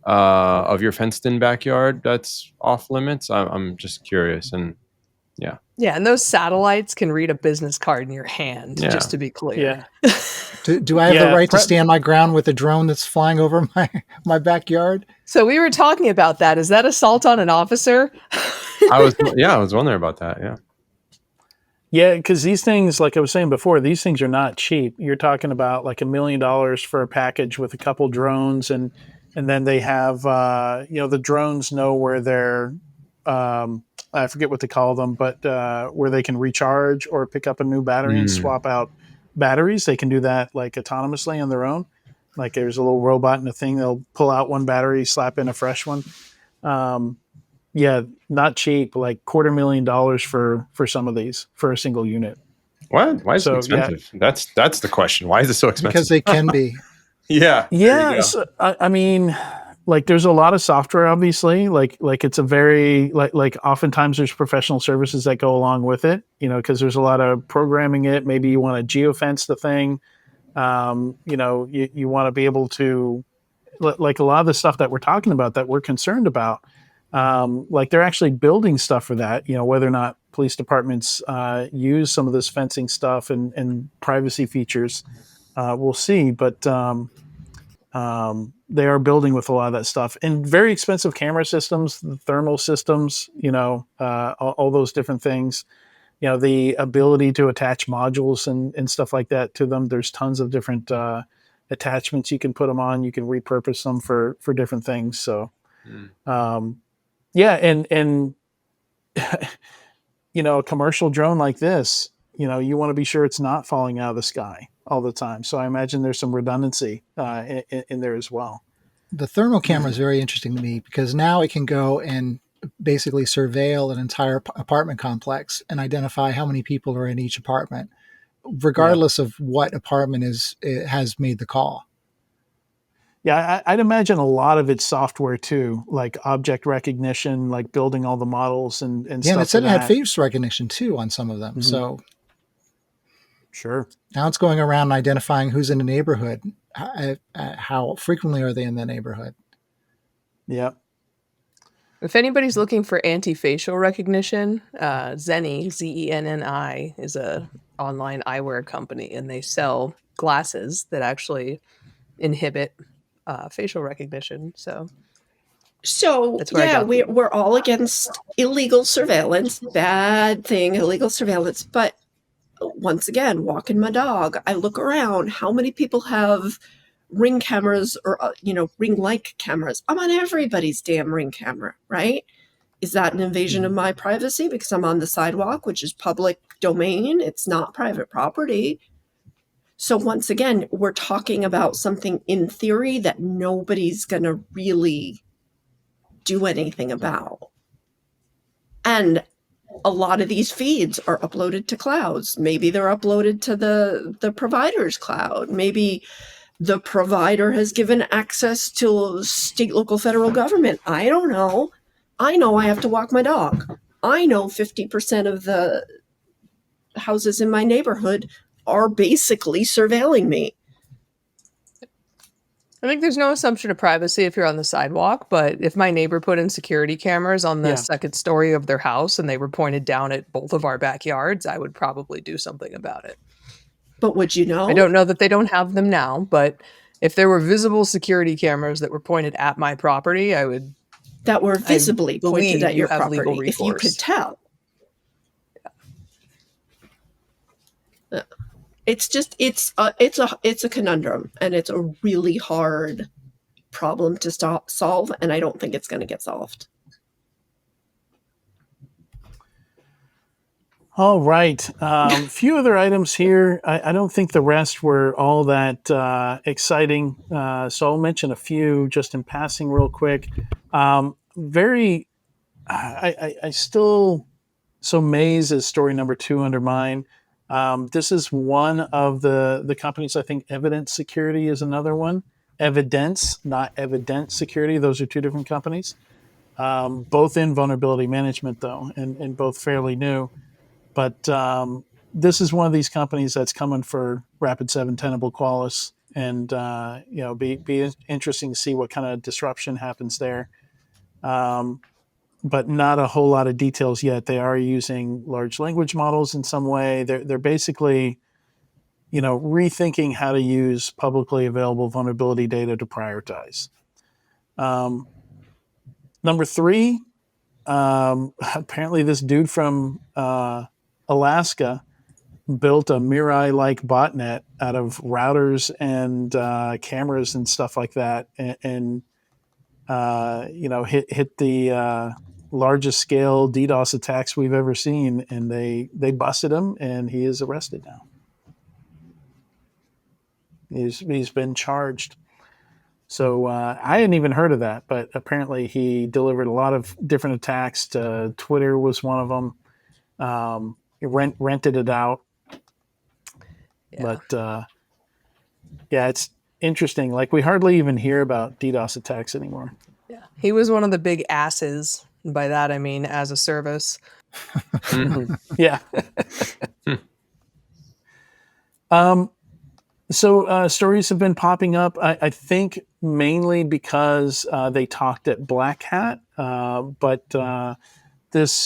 of your fenced-in backyard that's off limits? I'm just curious. And Yeah, and those satellites can read a business card in your hand, Yeah. just to be clear. Yeah. Do I have the Yeah, right to prep- stand my ground with a drone that's flying over my backyard? So we were talking about that. Is that assault on an officer? I was wondering about that. Yeah. Yeah, because these things, like I was saying before, these things are not cheap. You're talking about like $1 million for a package with a couple drones, and then they have the drones know where they're I forget what they call them, but where they can recharge or pick up a new battery and swap out batteries. They can do that like autonomously on their own. Like there's a little robot in a thing. They'll pull out one battery, slap in a fresh one. Yeah, not cheap. Like $250,000 for some of these for a single unit. What? Why is So, it expensive? That's the question. Why is it so expensive? Because they can be. Yeah. there you Yeah, go. so, I mean, like there's a lot of software, obviously. Like it's a very like oftentimes there's professional services that go along with it. Because there's a lot of programming it. Maybe you want to geofence the thing. You want to be able to, like a lot of the stuff that we're talking about that we're concerned about. Like they're actually building stuff for that. Whether or not police departments use some of this fencing stuff and privacy features, we'll see. But they are building with a lot of that stuff and very expensive camera systems, thermal systems. All those different things. The ability to attach modules and stuff like that to them. There's tons of different attachments you can put them on. You can repurpose them for different things. So. Yeah, and a commercial drone like this, you want to be sure it's not falling out of the sky all the time. So I imagine there's some redundancy in there as well. The thermal camera is very interesting to me because now it can go and basically surveil an entire apartment complex and identify how many people are in each apartment, regardless of what apartment has made the call. Yeah, I'd imagine a lot of it's software too, like object recognition, like building all the models and Yeah, stuff. and it said it for had that. face recognition too on some of them. Mhm. So Sure. now it's going around and identifying who's in the neighborhood. How frequently are they in the neighborhood? Yeah. If anybody's looking for anti-facial recognition, Zenni, Zenni, is a online eyewear company, and they sell glasses that actually inhibit facial recognition. So That's where I yeah, got we're all against illegal surveillance. Bad thing, illegal surveillance. But once again, walking my dog, I look around. How many people have Ring cameras or Ring-like cameras? I'm on everybody's damn Ring camera, right? Is that an invasion of my privacy because I'm on the sidewalk, which is public domain? It's not private property. So once again, we're talking about something in theory that nobody's going to really do anything about. And a lot of these feeds are uploaded to clouds. Maybe they're uploaded to the provider's cloud. Maybe the provider has given access to state, local, federal government. I don't know. I know I have to walk my dog. I know 50% of the houses in my neighborhood are basically surveilling me. I think there's no assumption of privacy if you're on the sidewalk, but if my neighbor put in security cameras on the second story of their house and they were pointed down at both of our backyards, I would probably do something about it. But would you know? I don't know that they don't have them now, but if there were visible security cameras that were pointed at my property, I would. That were visibly pointed at your have legal property, if you could recourse. tell. It's just it's a conundrum, and it's a really hard problem to solve, and I don't think it's going to get solved. All right. Few other items here. I don't think the rest were all that exciting. So I'll mention a few just in passing real quick. I still, so Maze is story number 2 under mine. This is one of the companies. I think Evidence Security is another one. Evidence, not Evident Security. Those are two different companies. Both in vulnerability management, though, and both fairly new. But this is one of these companies that's coming for Rapid7 Tenable Qualys, and be interesting to see what kind of disruption happens there. But not a whole lot of details yet. They are using large language models in some way. They're basically, rethinking how to use publicly available vulnerability data to prioritize. Number 3, apparently this dude from Alaska built a Mirai-like botnet out of routers and cameras and stuff like that, and hit the largest scale DDoS attacks we've ever seen, and they busted him, and he is arrested now. He's been charged. So I hadn't even heard of that, but apparently he delivered a lot of different attacks. Twitter was one of them. Rented it out. Yeah. But it's interesting. Like, we hardly even hear about DDoS attacks anymore. Yeah, he was one of the big asses. And by that I mean as a service. Yeah. So stories have been popping up, I think mainly because they talked at Black Hat, but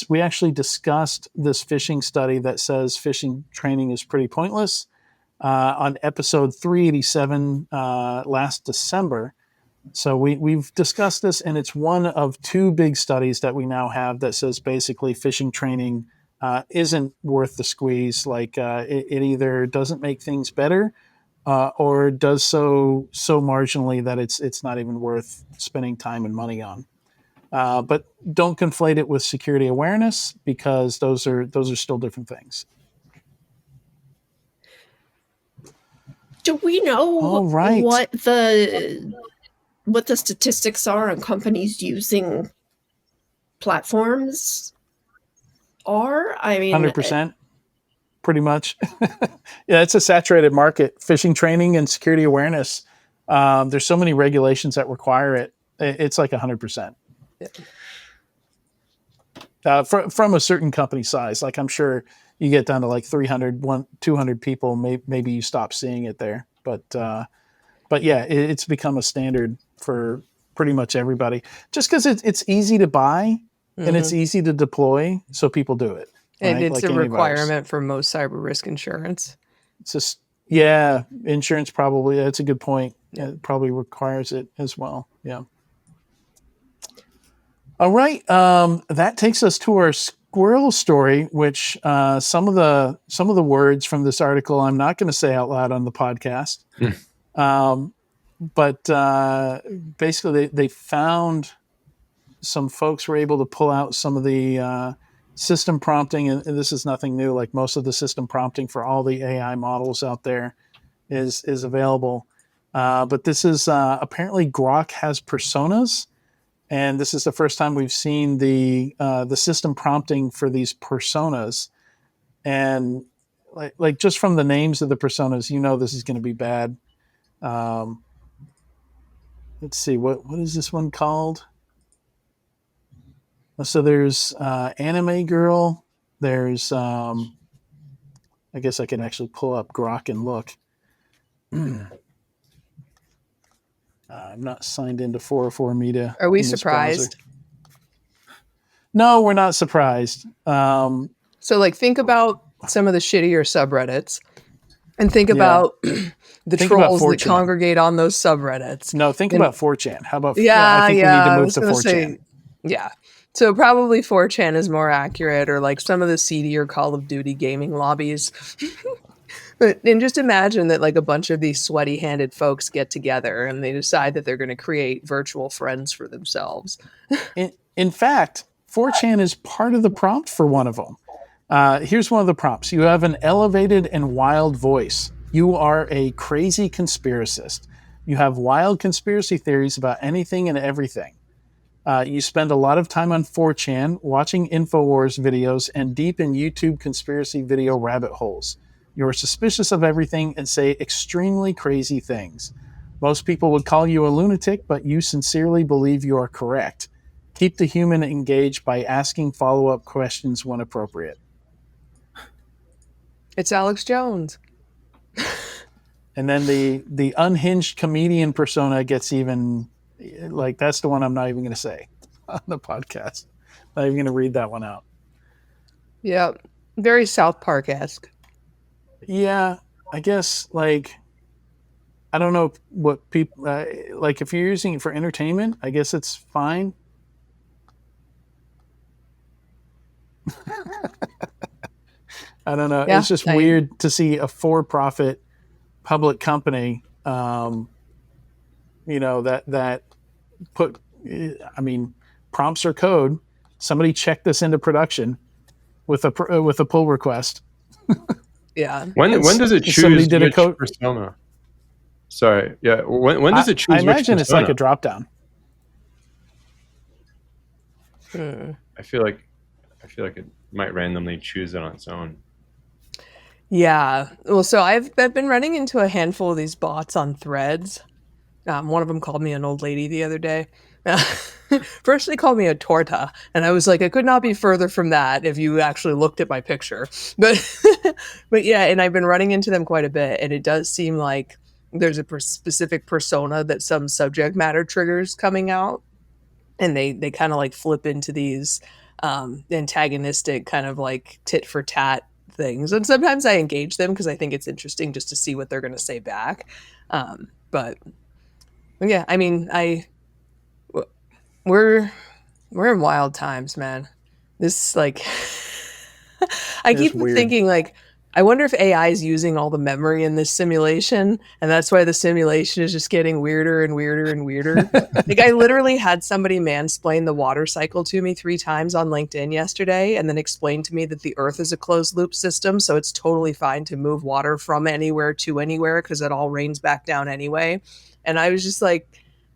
we actually discussed this phishing study that says phishing training is pretty pointless on episode 387 last December. So we've discussed this, and it's one of 2 big studies that we now have that says basically phishing training isn't worth the squeeze. Like it either doesn't make things better or does so marginally that it's not even worth spending time and money on. But don't conflate it with security awareness, because those are still different things. Do we know what the statistics are on companies using platforms are? I mean, 100%, pretty much. Yeah, it's a saturated market. Phishing training and security awareness. There's so many regulations that require it. It's like 100%. From a certain company size, like I'm sure you get down to like 300, 200 people, maybe you stop seeing it there. But yeah, it's become a standard for pretty much everybody, just because it's easy to buy and it's easy to deploy, so people do it. And right? it's like a requirement for most cyber risk insurance. It's just, insurance probably. That's a good point. It probably requires it as well. Yeah. All right, that takes us to our squirrel story, which some of the words from this article I'm not going to say out loud on the podcast. But basically, they found some folks were able to pull out some of the system prompting, and this is nothing new. Like, most of the system prompting for all the AI models out there is available. But this is apparently Grok has personas. And this is the first time we've seen the system prompting for these personas, and like just from the names of the personas, this is going to be bad. Let's see, what is this one called? So there's Anime Girl. There's I guess I can actually pull up Grok and look. I'm not signed into 404 Media. Are we surprised? No, we're not surprised. So, think about some of the shittier subreddits, and think about the trolls that congregate on those subreddits. No, think about 4chan. How about? I think we need to move to 4chan. So probably 4chan is more accurate, or like some of the seedier Call of Duty gaming lobbies. And just imagine that like a bunch of these sweaty-handed folks get together and they decide that they're going to create virtual friends for themselves. In fact, 4chan is part of the prompt for one of them. Here's one of the prompts. You have an elevated and wild voice. You are a crazy conspiracist. You have wild conspiracy theories about anything and everything. You spend a lot of time on 4chan watching InfoWars videos and deep in YouTube conspiracy video rabbit holes. You're suspicious of everything and say extremely crazy things. Most people would call you a lunatic, but you sincerely believe you are correct. Keep the human engaged by asking follow-up questions when appropriate. It's Alex Jones. And then the unhinged comedian persona gets even, like, that's the one I'm not even going to say on the podcast. Not even going to read that one out. Yeah, very South Park-esque. Yeah, I guess, like, I don't know what people, like, if you're using it for entertainment, I guess it's fine. I don't know. Yeah, it's just weird to see a for-profit public company, that put, I mean, prompts are code. Somebody checked this into production with a pull request. Yeah. When does it choose which persona? Sorry. Yeah. When does it choose? I imagine it's like a drop down. I feel like it might randomly choose it on its own. Yeah. Well, so I've been running into a handful of these bots on Threads. One of them called me an old lady the other day. First, they called me a torta, and I was like, I could not be further from that if you actually looked at my picture. But yeah, and I've been running into them quite a bit, and it does seem like there's a specific persona that some subject matter triggers coming out, and they kind of like flip into these antagonistic kind of like tit for tat things. And sometimes I engage them because I think it's interesting just to see what they're going to say back. But yeah, I mean, we're in wild times, man. This, like, I keep thinking, like, I wonder if AI is using all the memory in this simulation, and that's why the simulation is just getting weirder and weirder and weirder. Like, I literally had somebody mansplain the water cycle to me 3 times on LinkedIn yesterday, and then explain to me that the Earth is a closed loop system, so it's totally fine to move water from anywhere to anywhere because it all rains back down anyway. And I was just like,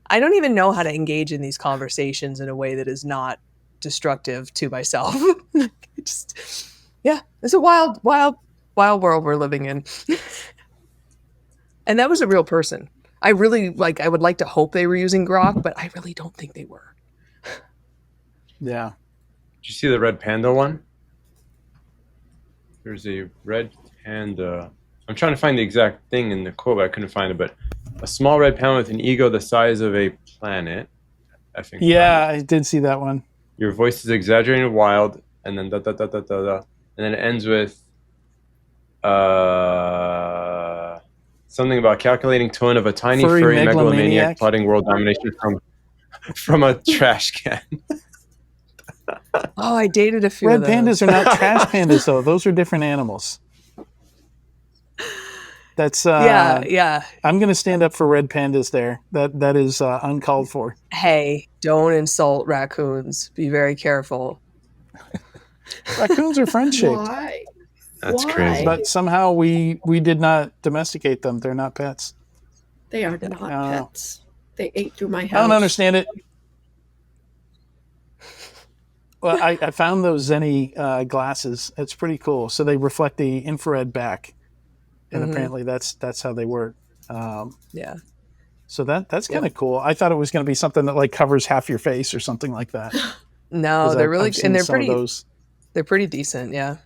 I don't even know how to engage in these conversations in a way that is not destructive to myself. It's a wild world we're living in. And that was a real person. I really, like, I would like to hope they were using Grok, but I really don't think they were. Yeah. Did you see the red panda one? There's a red panda. I'm trying to find the exact thing in the quote, but I couldn't find it. But a small red panda with an ego the size of a planet. Yeah, I did see that one. Your voice is exaggerated and wild, and then da da da da da da, and then it ends with something about calculating tone of a tiny furry megalomaniac plotting world domination from a trash can. Oh, I dated a few Red of those. pandas are not trash pandas, though. Those are different animals. That's yeah. I'm going to stand up for red pandas there. That is uncalled for. Hey, don't insult raccoons. Be very careful. Raccoons are friend-shaped. Why? That's Why? crazy. But somehow we did not domesticate them. They're not pets. They are not pets. They ate through my house. I don't understand it. Well, I found those Zenny glasses. It's pretty cool. So they reflect the infrared back, and apparently that's how they work. Yeah. So that's kind of cool. I thought it was going to be something that like covers half your face or something like that. No, they're really, and they're pretty. Those. They're pretty decent. Yeah.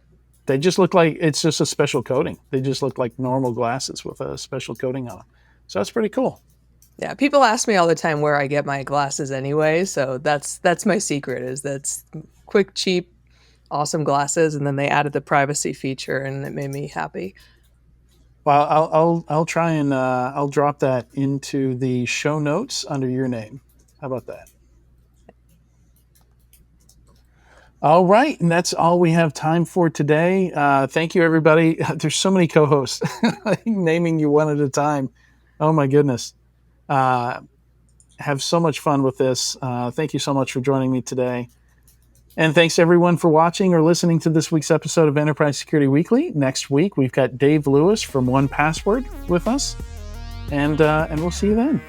They just look like it's just a special coating. They just look like normal glasses with a special coating on them. So that's pretty cool. Yeah, people ask me all the time where I get my glasses anyway, so that's my secret, is that's quick, cheap, awesome glasses, and then they added the privacy feature, and it made me happy. Well, I'll try and I'll drop that into the show notes under your name. How about that? All right, and that's all we have time for today. Thank you, everybody. There's so many co-hosts, naming you one at a time. Oh my goodness. Have so much fun with this. Thank you so much for joining me today. And thanks everyone for watching or listening to this week's episode of Enterprise Security Weekly. Next week, we've got Dave Lewis from 1Password with us, and we'll see you then.